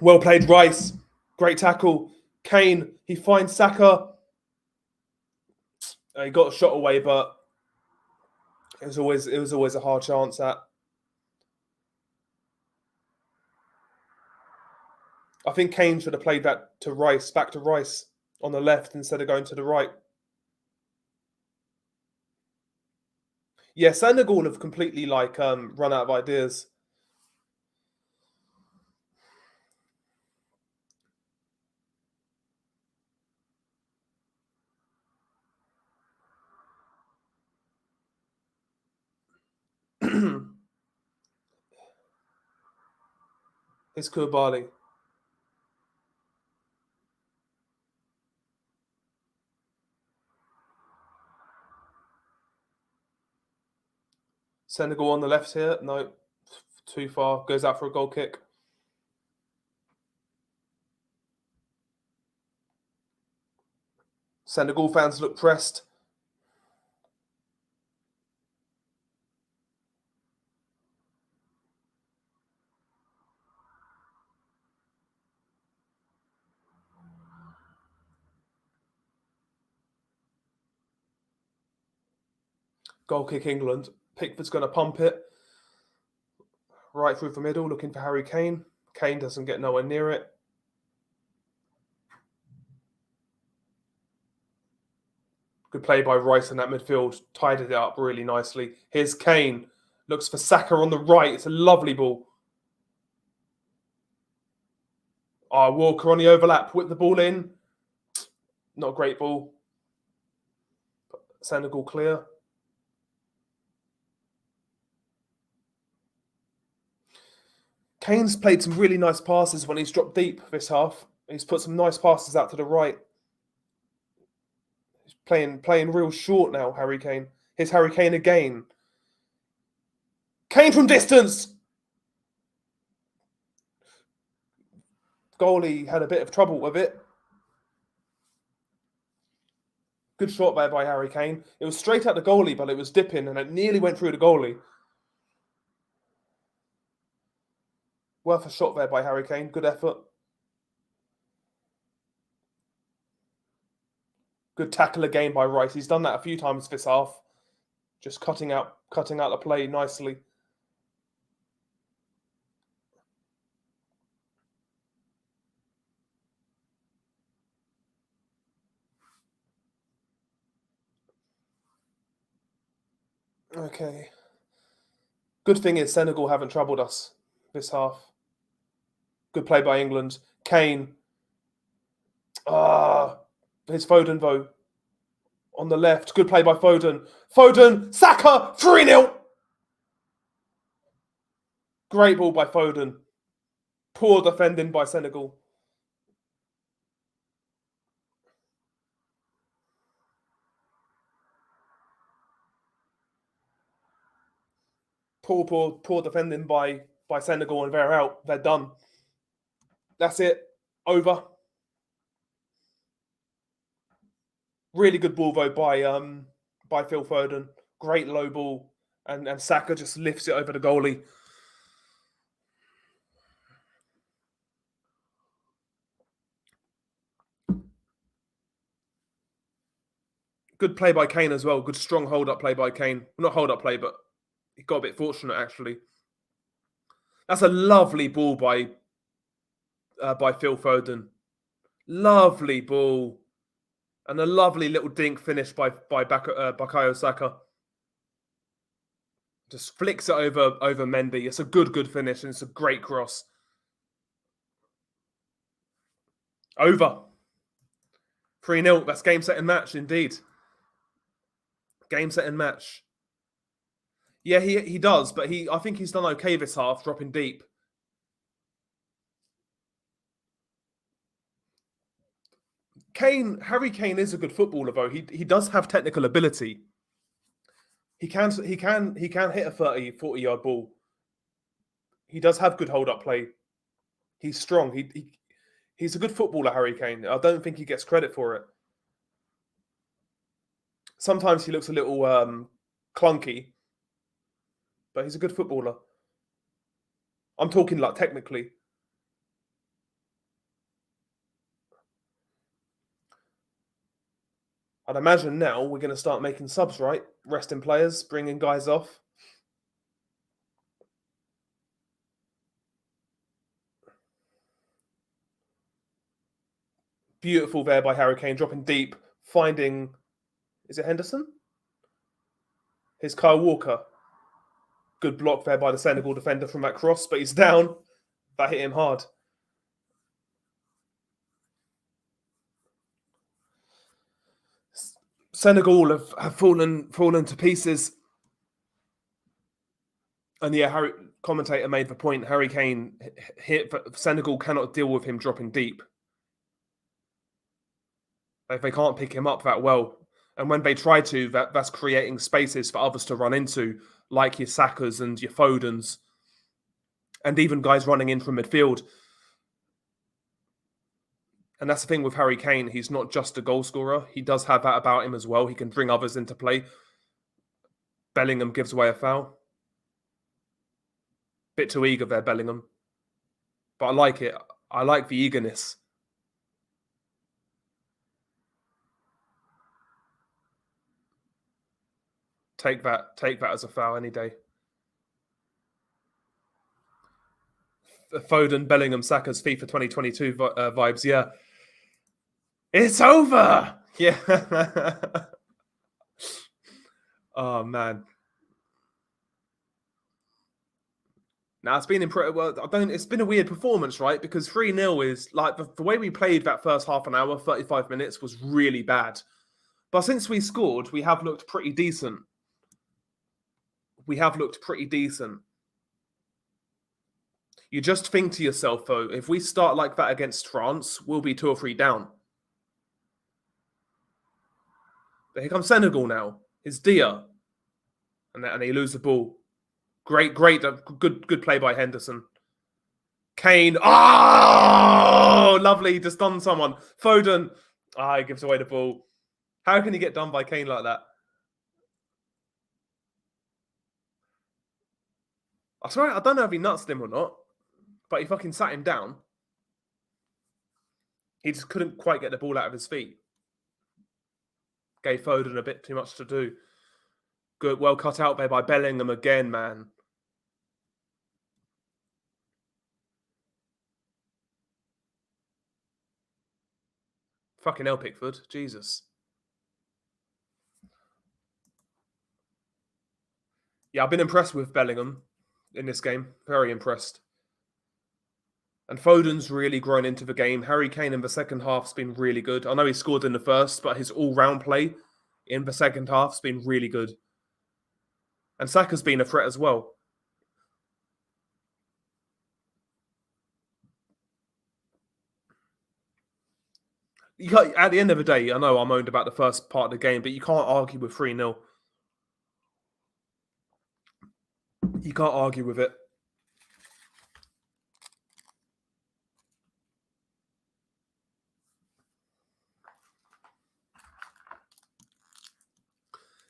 Well played, Rice. Great tackle. Kane. He finds Saka. He got a shot away, but it was always a hard chance at. I think Kane should have played that to Rice, back to Rice on the left instead of going to the right. Yeah, Senegal have completely run out of ideas. It's Koulibaly. Senegal on the left here. No, too far. Goes out for a goal kick. Senegal fans look pressed. Goal kick England. Pickford's going to pump it. Right through the middle, looking for Harry Kane. Kane doesn't get nowhere near it. Good play by Rice in that midfield. Tidied it up really nicely. Here's Kane. Looks for Saka on the right. It's a lovely ball. Walker on the overlap. Whip the ball in. Not a great ball. Senegal clear. Kane's played some really nice passes when he's dropped deep this half. He's put some nice passes out to the right. He's playing real short now, Harry Kane. Here's Harry Kane again. Kane from distance! Goalie had a bit of trouble with it. Good shot there by Harry Kane. It was straight at the goalie, but it was dipping and it nearly went through the goalie. Worth a shot there by Harry Kane. Good effort. Good tackle again by Rice. He's done that a few times this half. Just cutting out the play nicely. Okay. Good thing is Senegal haven't troubled us this half. Good play by England. Kane. His Foden though. On the left, good play by Foden. Foden, Saka, 3-0. Great ball by Foden. Poor defending by Senegal. Poor defending by Senegal, and they're out. They're done. That's it. Over. Really good ball though by Phil Foden. Great low ball, and Saka just lifts it over the goalie. Good play by Kane as well. Good strong hold up play by Kane. Not hold up play, but he got a bit fortunate actually. That's a lovely ball by Phil Foden. Lovely ball. And a lovely little dink finish by Bukayo Saka. Just flicks it over Mendy. It's a good finish, and it's a great cross. Over. 3-0. That's game, set, and match, indeed. Game, set, and match. Yeah, he does, but I think he's done okay this half, dropping deep. Harry Kane is a good footballer, though. He does have technical ability. He can hit a 30, 40-yard ball. He does have good hold-up play. He's strong. He's a good footballer, Harry Kane. I don't think he gets credit for it. Sometimes he looks a little clunky, but he's a good footballer. I'm talking like technically. I'd imagine now we're going to start making subs, right? Resting players, bringing guys off. Beautiful there by Harry Kane, dropping deep, finding... Is it Henderson? Here's Kyle Walker. Good block there by the Senegal defender from that cross, but he's down. That hit him hard. Senegal have fallen to pieces. And yeah, commentator made the point, Harry Kane hit, Senegal cannot deal with him dropping deep. They can't pick him up that well. And when they try to, that's creating spaces for others to run into, like your Sakas and your Fodens, and even guys running in from midfield. And that's the thing with Harry Kane. He's not just a goal scorer. He does have that about him as well. He can bring others into play. Bellingham gives away a foul. Bit too eager there, Bellingham. But I like it. I like the eagerness. Take that as a foul any day. Foden, Bellingham, Saka's FIFA 2022 vibes, yeah. It's over! Yeah. Oh, man. Now, it's been it's been a weird performance, right? Because 3-0 is, like, the way we played that first half an hour, 35 minutes, was really bad. But since we scored, we have looked pretty decent. You just think to yourself, though, if we start like that against France, we'll be 2 or 3 down. But here comes Senegal now. It's Dia. And they lose the ball. Great, good play by Henderson. Kane. Oh, lovely. He just done someone. Foden. He gives away the ball. How can he get done by Kane like that? I swear, I don't know if he nutsed him or not, but he fucking sat him down. He just couldn't quite get the ball out of his feet. Gave Foden a bit too much to do. Good, well cut out there by Bellingham again, man. Fucking hell, Pickford. Jesus. Yeah, I've been impressed with Bellingham in this game. Very impressed. And Foden's really grown into the game. Harry Kane in the second half's been really good. I know he scored in the first, but his all-round play in the second half has been really good. And Saka's been a threat as well. At the end of the day, I know I moaned about the first part of the game, but you can't argue with 3-0. You can't argue with it.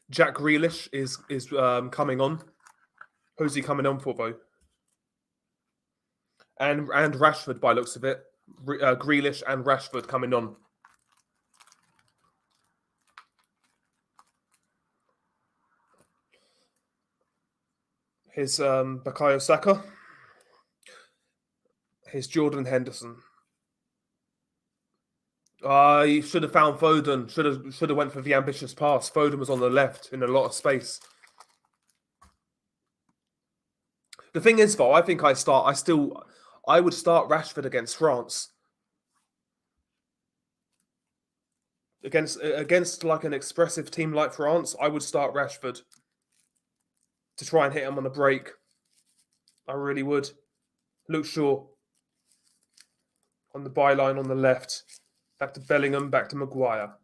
Jack Grealish is coming on. Who's he coming on for, though? And Rashford, by looks of it. Grealish and Rashford coming on. His Bukayo Saka. His Jordan Henderson. He should have found Foden. Should have went for the ambitious pass. Foden was on the left in a lot of space. The thing is, though, I think I would start Rashford against France. Against like an expressive team like France, I would start Rashford to try and hit him on a break. I really would. Luke Shaw on the byline on the left. Back to Bellingham, back to Maguire.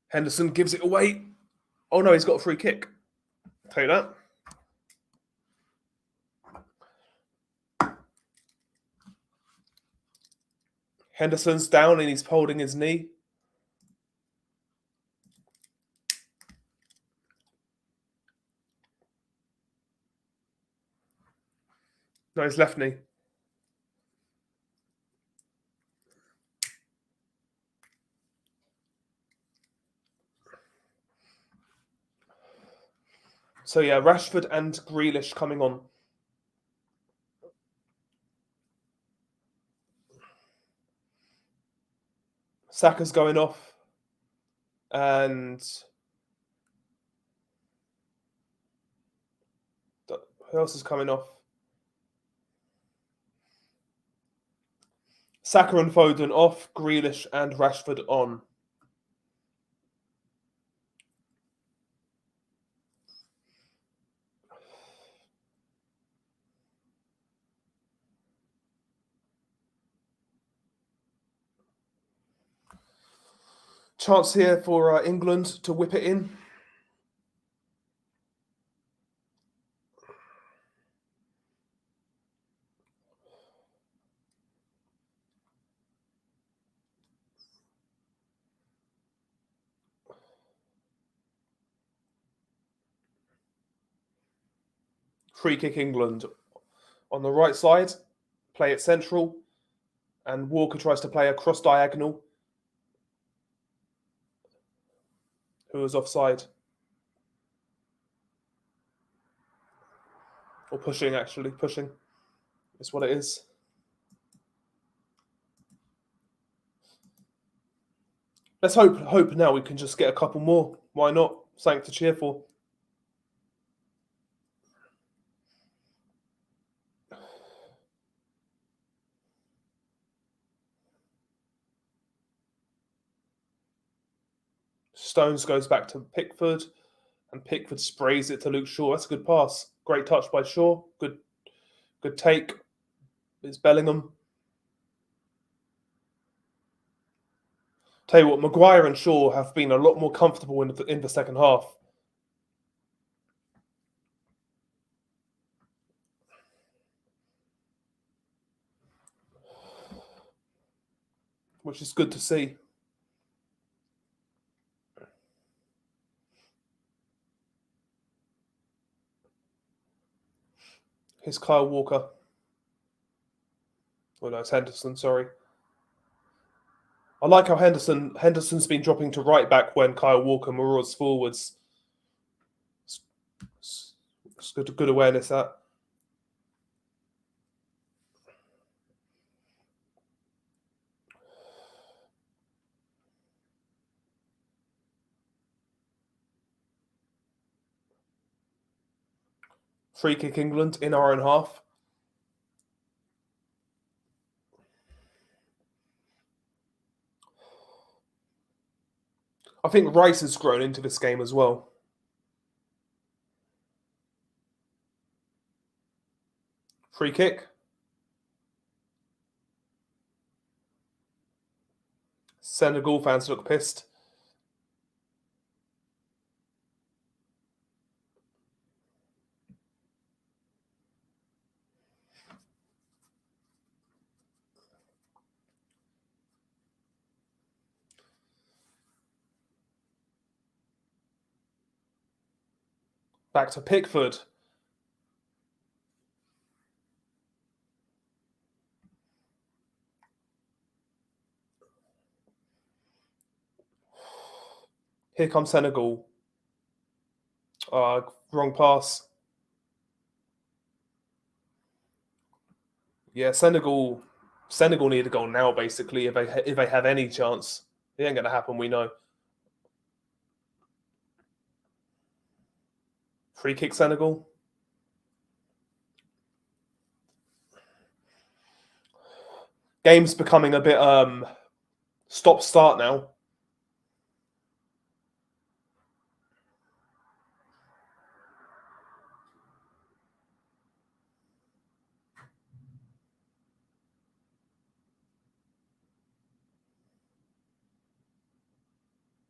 Henderson gives it away. Oh no, he's got a free kick. Take that. Henderson's down and he's holding his knee. No, his left knee. So yeah, Rashford and Grealish coming on. Saka's going off. And who else is coming off? Saka and Foden off, Grealish and Rashford on. Chance here for England to whip it in. Free kick England. On the right side, play it central. And Walker tries to play a cross diagonal. Who was offside? Or pushing, actually. Pushing is what it is. Let's hope now we can just get a couple more. Why not? Something to cheer for. Stones goes back to Pickford, and Pickford sprays it to Luke Shaw. That's a good pass. Great touch by Shaw. Good take. It's Bellingham. Tell you what, Maguire and Shaw have been a lot more comfortable in the second half. Which is good to see. Here's Kyle Walker. Oh no, it's Henderson, sorry. I like how Henderson's been dropping to right back when Kyle Walker marauders forwards. It's good awareness, that. Free kick England in our own half. I think Rice has grown into this game as well. Free kick. Senegal fans look pissed. Back to Pickford. Here comes Senegal. Wrong pass. Yeah, Senegal need a goal now. Basically, if they have any chance, it ain't gonna happen. We know. Free kick Senegal. Game's becoming a bit stop start now.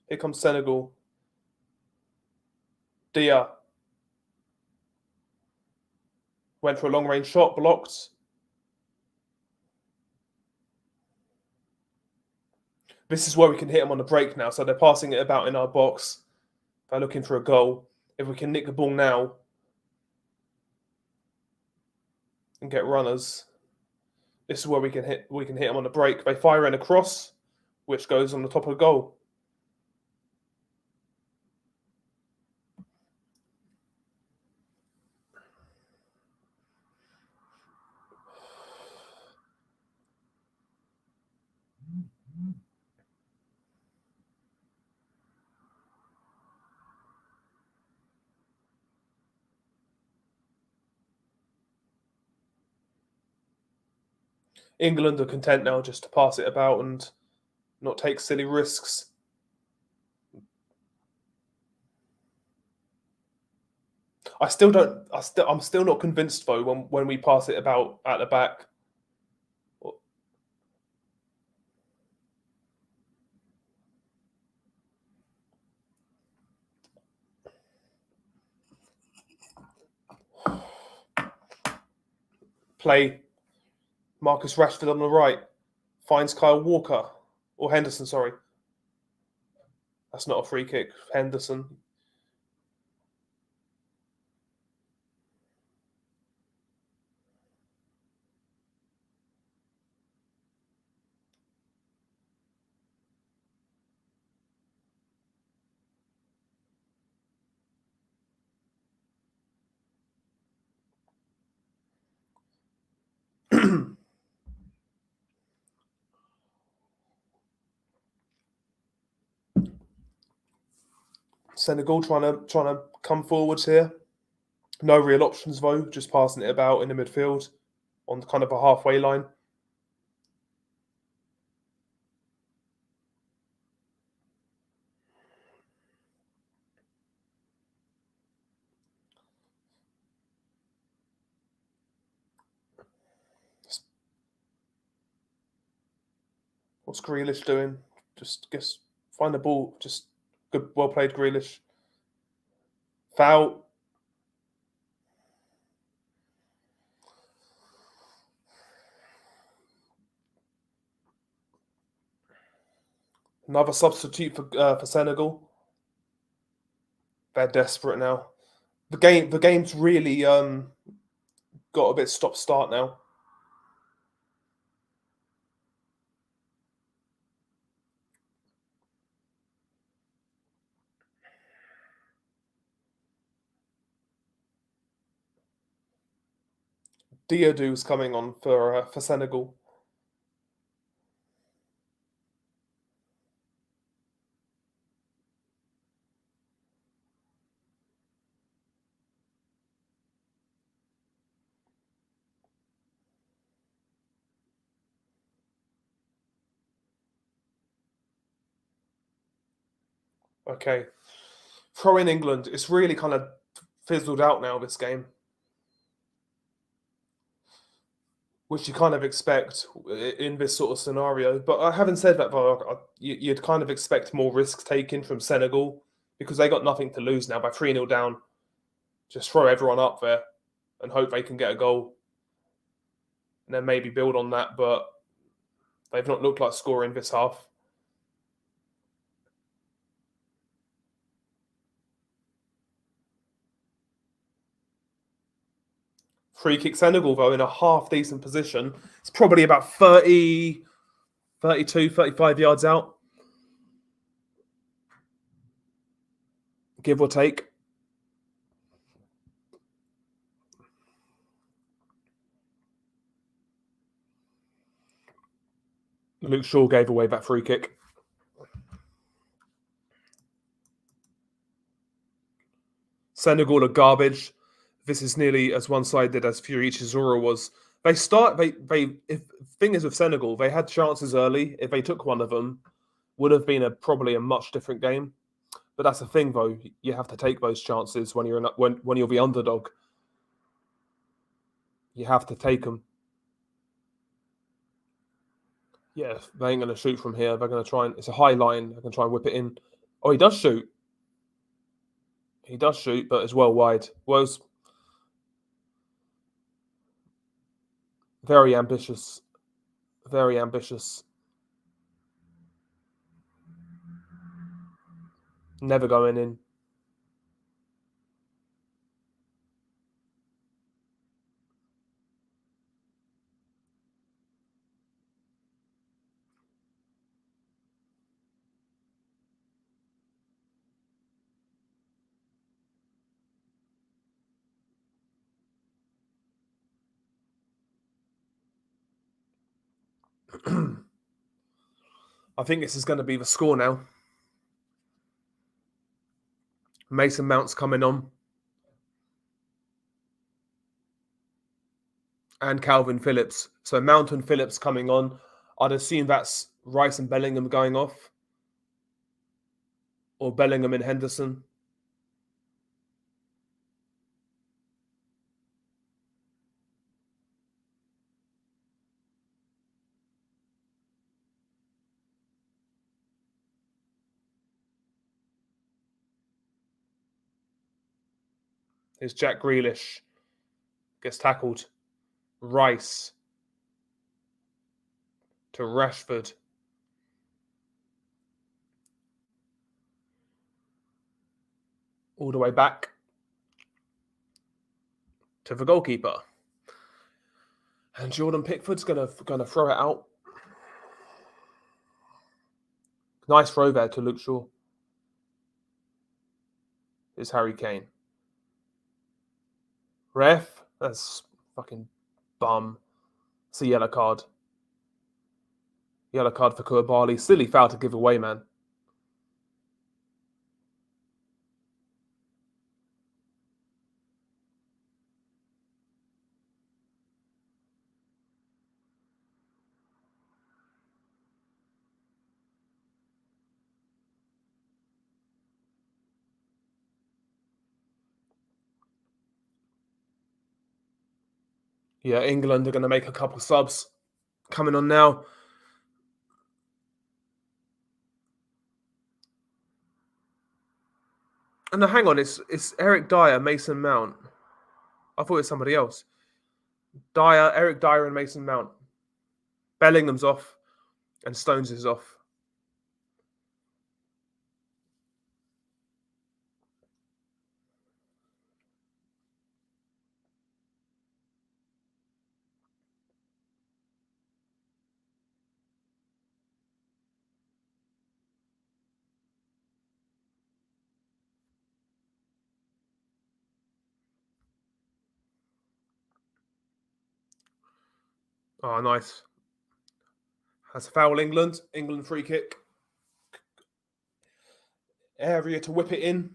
Here comes Senegal. Dia went for a long range shot, blocked. This is where we can hit them on the break now. So they're passing it about in our box. They're looking for a goal. If we can nick the ball now and get runners, this is where we can hit them on the break. They fire in a cross, which goes on the top of the goal. England are content now just to pass it about and not take silly risks. I'm still not convinced though when we pass it about at the back. Play Marcus Rashford on the right, finds Kyle Walker or Henderson. Sorry, that's not a free kick. Henderson. Senegal trying to come forwards here. No real options though, just passing it about in the midfield on kind of a halfway line. What's Grealish doing? Just find the ball. Just good, well played, Grealish. Foul. Another substitute for Senegal. They're desperate now. The game's really got a bit stop start now. Diadou's coming on for Senegal. Okay. Throw in England. It's really kind of fizzled out now, this game, which you kind of expect in this sort of scenario. But having said that, though, you'd kind of expect more risks taken from Senegal because they got nothing to lose now by 3-0 down. Just throw everyone up there and hope they can get a goal and then maybe build on that. But they've not looked like scoring this half. Free kick Senegal, though, in a half decent position. It's probably about 30, 32, 35 yards out, give or take. Luke Shaw gave away that free kick. Senegal are garbage. This is nearly as one-sided as Fury Chisora was. If thing is with Senegal, they had chances early. If they took one of them, would have been probably a much different game. But that's the thing, though. You have to take those chances when you're the underdog. You have to take them. Yeah, they ain't going to shoot from here. They're going to try and it's a high line. They're going to try and whip it in. Oh, he does shoot. He does shoot, but as well wide. Was very ambitious. Very ambitious. Never going in. I think this is going to be the score now. Mason Mount's coming on. And Calvin Phillips. So Mount and Phillips coming on. I'd assume that's Rice and Bellingham going off. Or Bellingham and Henderson. Here's Jack Grealish. Gets tackled. Rice. To Rashford. All the way back. To the goalkeeper. And Jordan Pickford's gonna throw it out. Nice throw there to Luke Shaw. Is Harry Kane. Ref, that's fucking bum. It's a yellow card. Yellow card for Koulibaly. Silly foul to give away, man. Yeah, England are going to make a couple subs coming on now. And no, hang on, it's Eric Dyer, Mason Mount. I thought it was somebody else. Eric Dyer and Mason Mount. Bellingham's off and Stones is off. Oh, nice. That's a foul, England. England free kick. Area to whip it in.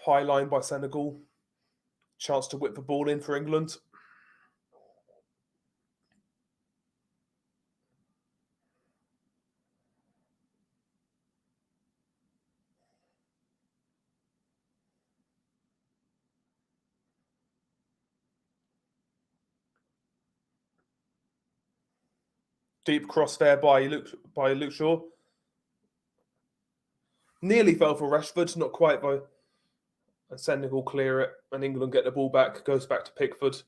High line by Senegal. Chance to whip the ball in for England. Deep cross there by Luke Shaw. Nearly fell for Rashford, not quite though. And Senegal clear it, and England get the ball back. Goes back to Pickford.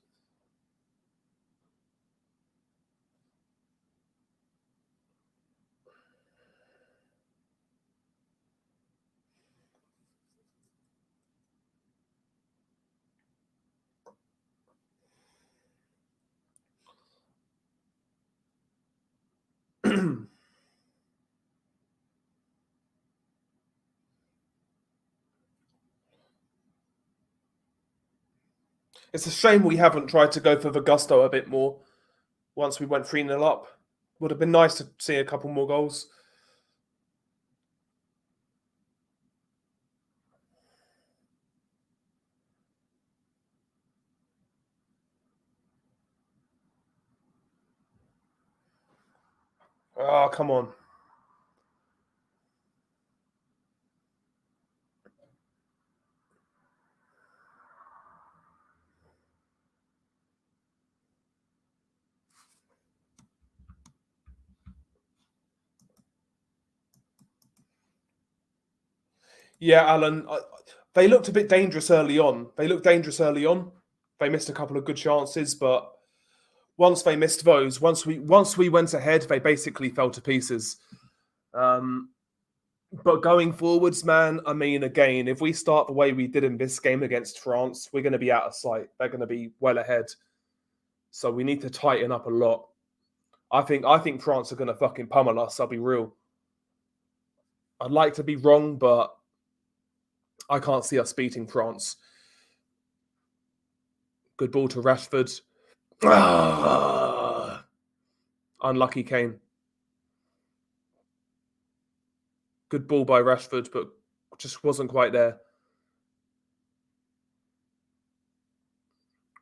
It's a shame we haven't tried to go for the gusto a bit more once we went 3-0 up. Would have been nice to see a couple more goals. Ah, come on. Yeah, Alan, they looked a bit dangerous early on. They missed a couple of good chances, but once they missed those, once we went ahead, they basically fell to pieces. But going forwards, man, I mean, again, if we start the way we did in this game against France, we're going to be out of sight. They're going to be well ahead. So we need to tighten up a lot. I think France are going to fucking pummel us. I'll be real. I'd like to be wrong, but I can't see us beating France. Good ball to Rashford. Unlucky Kane. Good ball by Rashford, but just wasn't quite there.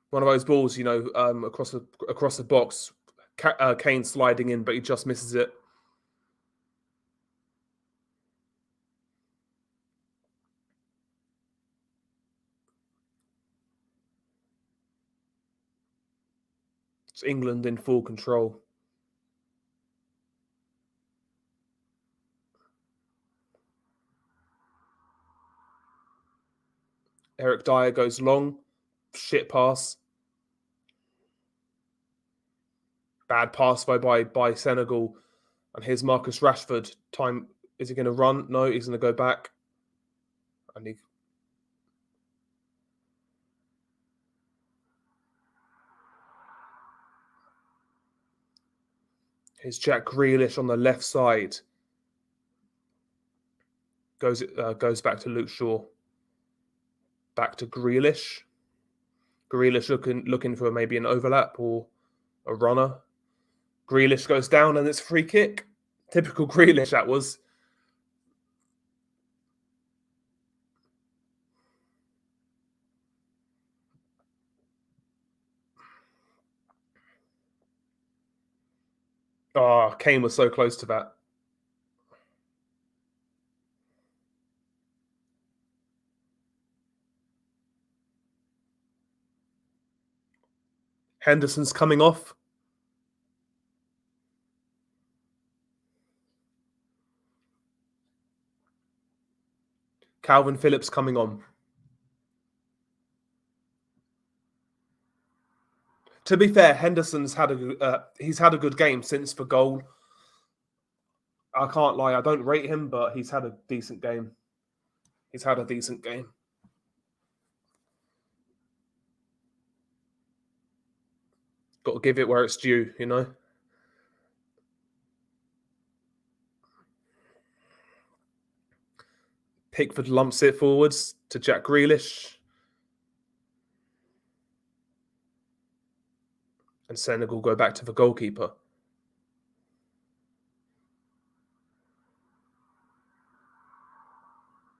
One of those balls, across the box. Kane sliding in, but he just misses it. It's England in full control. Eric Dyer goes long. Shit pass. Bad pass by Senegal. And here's Marcus Rashford. Time, is he going to run? No, he's going to go back. And here's Jack Grealish on the left side. Goes back to Luke Shaw. Back to Grealish. Grealish looking for maybe an overlap or a runner. Grealish goes down and it's a free kick. Typical Grealish, that was. Oh, Kane was so close to that. Henderson's coming off. Calvin Phillips coming on. To be fair, Henderson's had a good game since the goal. I can't lie, I don't rate him, but he's had a decent game. Got to give it where it's due, you know. Pickford lumps it forwards to Jack Grealish. And Senegal go back to the goalkeeper.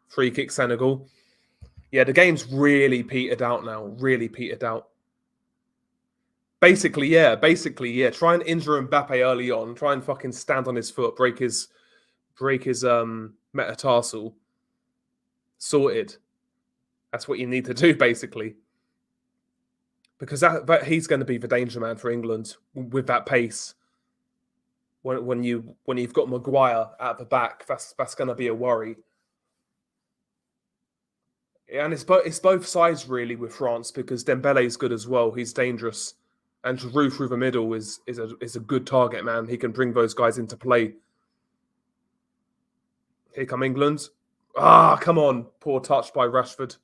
Free kick Senegal. Yeah, the game's really petered out now. Really petered out. Basically, yeah. Try and injure Mbappe early on. Try and fucking stand on his foot, break his metatarsal. Sorted. That's what you need to do, basically. Because that he's going to be the danger man for England with that pace. When you've got Maguire at the back, that's going to be a worry. And it's both sides really with France, because Dembele's good as well. He's dangerous, and Giroud through the middle is a good target man. He can bring those guys into play. Here come England. Ah, come on! Poor touch by Rashford.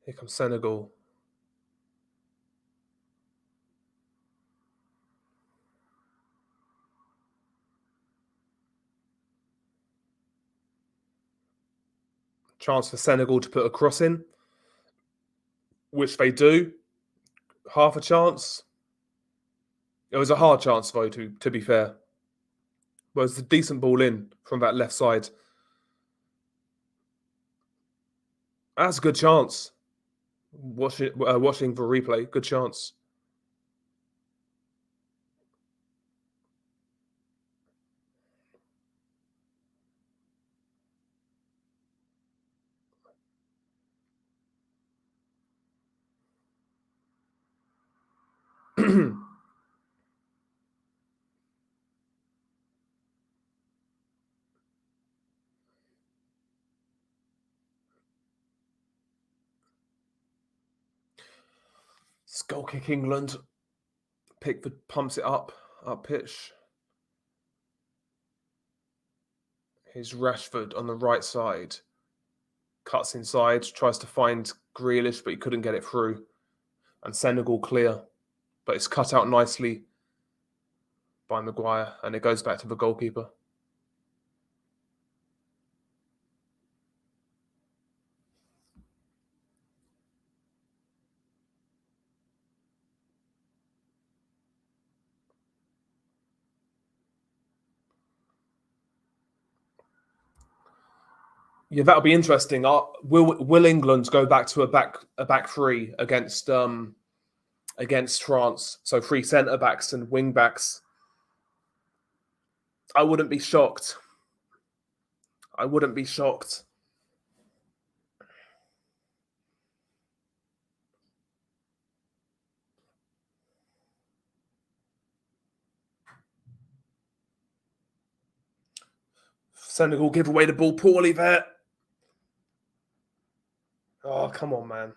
Here comes Senegal. Chance for Senegal to put a cross in, which they do. Half a chance. It was a hard chance, though, to be fair. Well, it was a decent ball in from that left side. That's a good chance. Watching the replay, good chance. It's goal kick England. Pickford pumps it up pitch. Here's Rashford on the right side. Cuts inside, tries to find Grealish, but he couldn't get it through. And Senegal clear. But it's cut out nicely by Maguire, and it goes back to the goalkeeper. Yeah, that'll be interesting. Will England go back to a back three against France? So 3 centre backs and wing backs. I wouldn't be shocked. Senegal give away the ball poorly there. Oh, come on, man.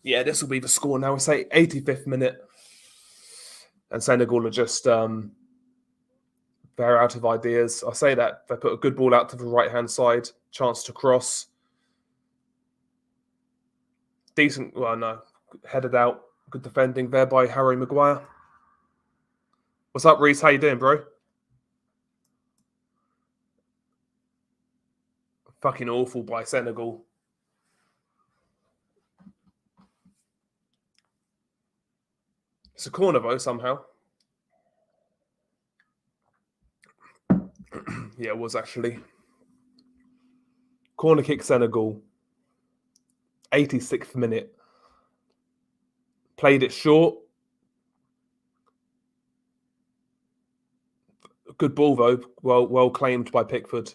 Yeah, this will be the score now. It's 85th minute. And Senegal are just they're out of ideas. I say that. They put a good ball out to the right-hand side. Chance to cross. Decent, well, no. Headed out. Good defending there by Harry Maguire. What's up, Reese? How you doing, bro? Fucking awful by Senegal. It's a corner, though, somehow. Yeah, it was actually. Corner kick Senegal. 86th minute. Played it short. Good ball, though. Well claimed by Pickford.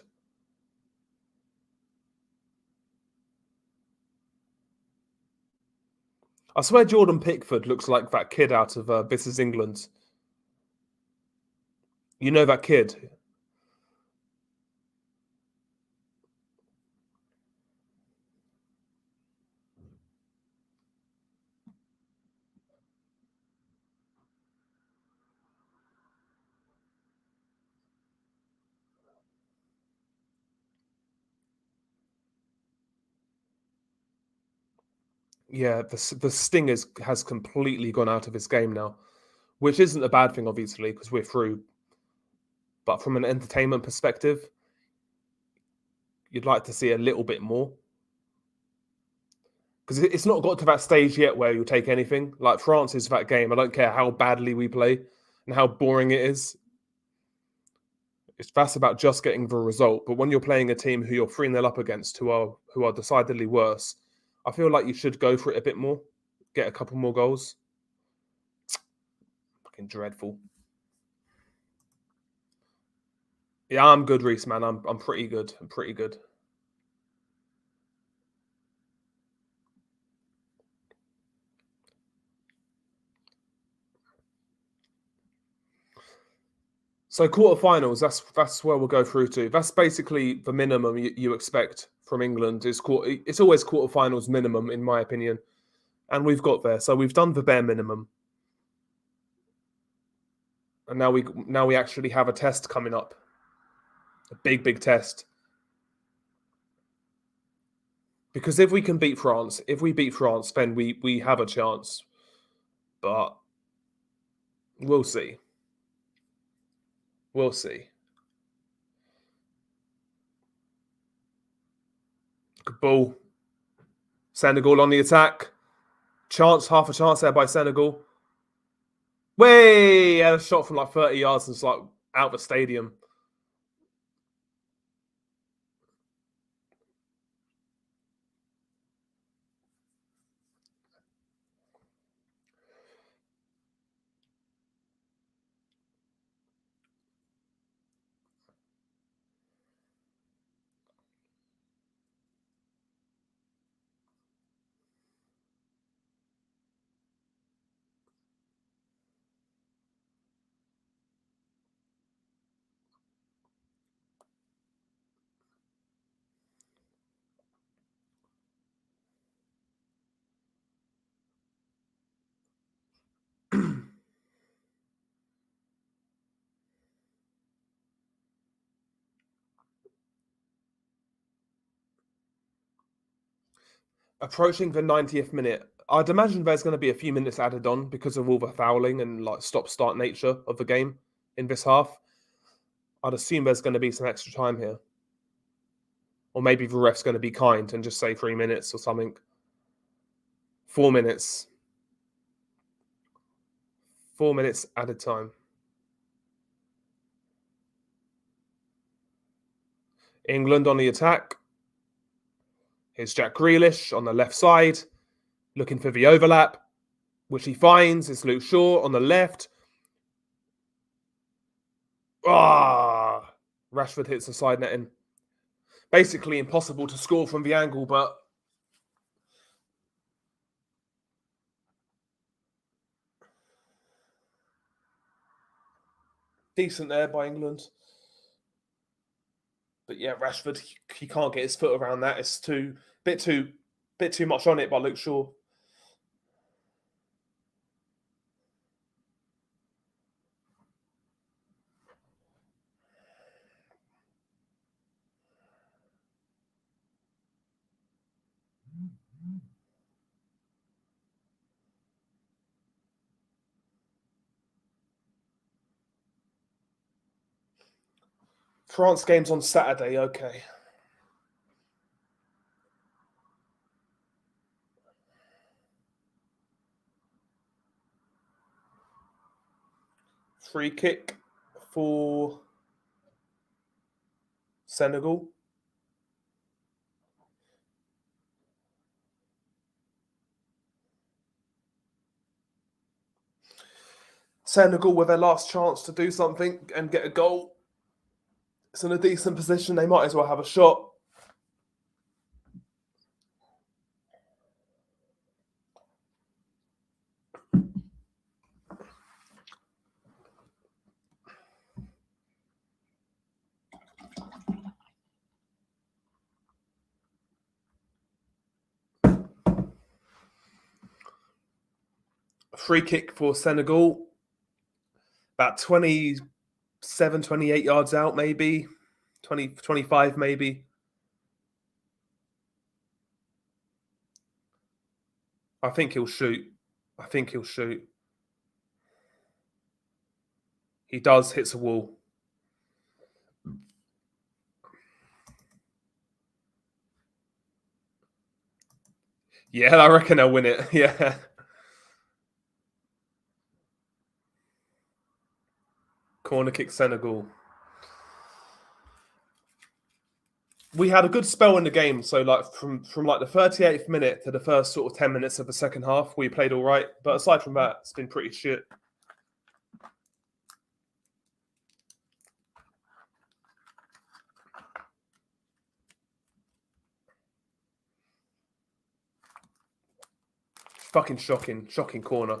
I swear Jordan Pickford looks like that kid out of This Is England. You know that kid? Yeah, the sting has completely gone out of his game now, which isn't a bad thing, obviously, because we're through. But from an entertainment perspective, you'd like to see a little bit more. Because it's not got to that stage yet where you'll take anything. Like France is that game. I don't care how badly we play and how boring it is. That's about just getting the result. But when you're playing a team who you're 3-0 up against, who are decidedly worse, I feel like you should go for it a bit more, get a couple more goals. Fucking dreadful. Yeah, I'm good, Reese, man. I'm pretty good. I'm pretty good. So quarterfinals, that's where we'll go through to. That's basically the minimum you expect from England. It's always quarterfinals minimum, in my opinion, and we've got there. So we've done the bare minimum, and now we actually have a test coming up, a big test. Because if we can beat France, then we have a chance. But we'll see. We'll see. Good ball. Senegal on the attack. Half a chance there by Senegal. Way had a shot from like 30 yards and it's like out the stadium. Approaching the 90th minute, I'd imagine there's going to be a few minutes added on because of all the fouling and like stop-start nature of the game in this half. I'd assume there's going to be some extra time here. Or maybe the ref's going to be kind and just say 3 minutes or something. 4 minutes. 4 minutes added time. England on the attack. Here's Jack Grealish on the left side, looking for the overlap, which he finds. It's Luke Shaw on the left. Rashford hits the side netting. Basically impossible to score from the angle, but decent there by England. But yeah, Rashford, he can't get his foot around that. It's bit too much on it by Luke Shaw. France game's on Saturday, okay. Free kick for Senegal. Senegal with their last chance to do something and get a goal. It's in a decent position. They might as well have a shot. Free kick for Senegal. About 27, 28 yards out, maybe. 20, 25 maybe. I think he'll shoot. He does, hits a wall. Yeah, I reckon they'll win it. Yeah. Corner kick Senegal. We had a good spell in the game. So like from like the 38th minute to the first sort of 10 minutes of the second half, we played all right. But aside from that, it's been pretty shit. Fucking shocking corner.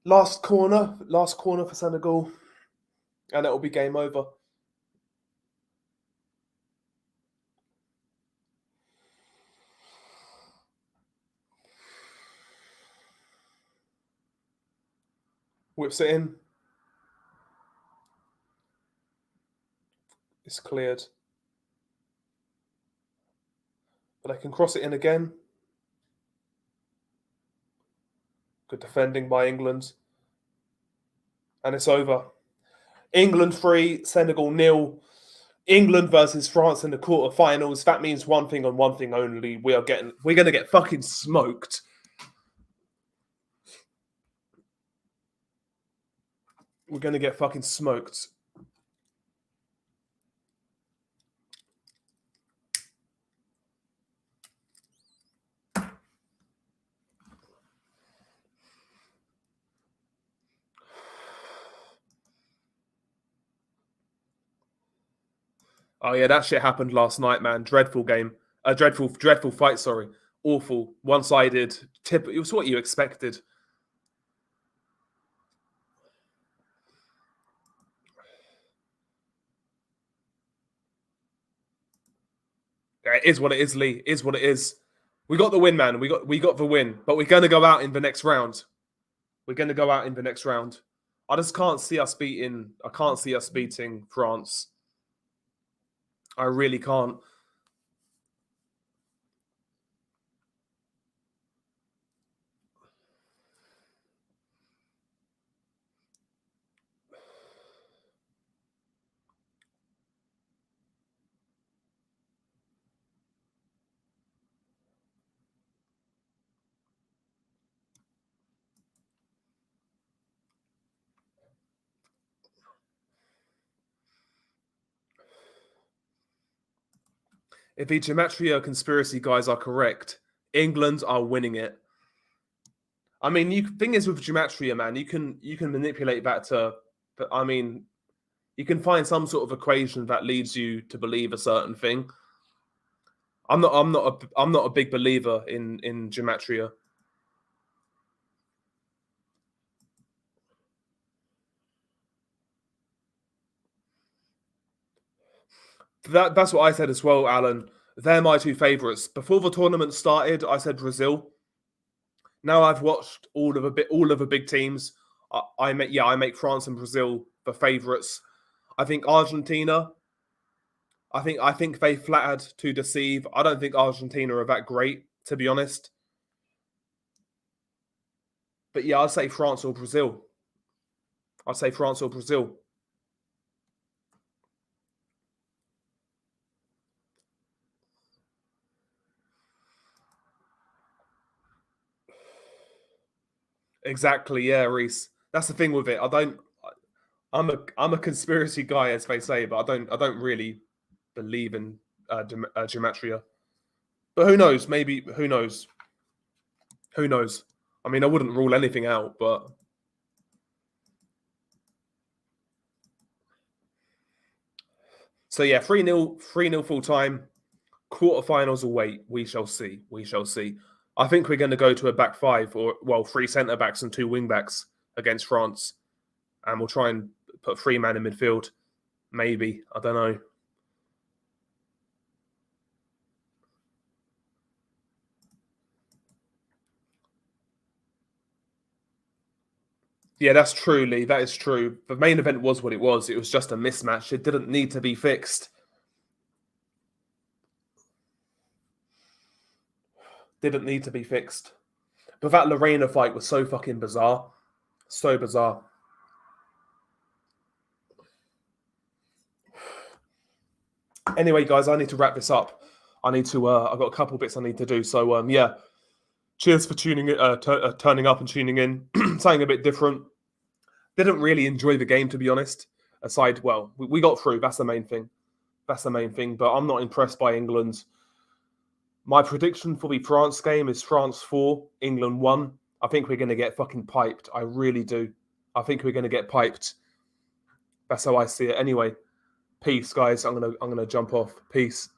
Last corner for Senegal, and it'll be game over. Whips it in. It's cleared. But they can cross it in again. Good defending by England. And it's over. England 3, Senegal 0. England versus France in the quarterfinals. That means one thing and one thing only. We're going to get fucking smoked. We're going to get fucking smoked. Oh yeah, that shit happened last night, man. Dreadful game. A dreadful fight, sorry. Awful. One-sided. It was what you expected. Yeah, it is what it is, Lee. It is what it is. We got the win, man. We got the win. But we're gonna go out in the next round. I just can't see us beating France. I really can't. If the Gematria conspiracy guys are correct, England are winning it. I mean, thing is with Gematria, man, you can manipulate that to. But I mean, you can find some sort of equation that leads you to believe a certain thing. I'm not a big believer in Gematria. That's what I said as well, Alan. They're my two favourites. Before the tournament started, I said Brazil. Now I've watched all of the big teams. I make France and Brazil the favourites. I think Argentina. I think they flattered to deceive. I don't think Argentina are that great, to be honest. But yeah, I'd say France or Brazil. Exactly, yeah, Reese. That's the thing with it. I'm a conspiracy guy, as they say, but I don't really believe in gematria. But who knows? Maybe, who knows? Who knows? I mean, I wouldn't rule anything out, but... So yeah, 3-0, 3-0 full time. Quarterfinals will wait. We shall see. We shall see. I think we're going to go to a back five, or, well, 3 centre backs and 2 wing backs against France. And we'll try and put 3 man in midfield. Maybe. I don't know. Yeah, that's true, Lee. That is true. The main event was what it was. It was just a mismatch. It didn't need to be fixed. Didn't need to be fixed. But that Lorena fight was so fucking bizarre. So bizarre. Anyway, guys, I need to wrap this up. I need to. I've got a couple bits I need to do. So, yeah. Cheers for tuning in, turning up and tuning in. Something a bit different. Didn't really enjoy the game, to be honest. Aside, well, we got through. That's the main thing. That's the main thing. But I'm not impressed by England. My prediction for the France game is France 4, England 1. I think we're going to get fucking piped. I really do. I think we're going to get piped. That's how I see it. Anyway, peace, guys. I'm gonna jump off. Peace.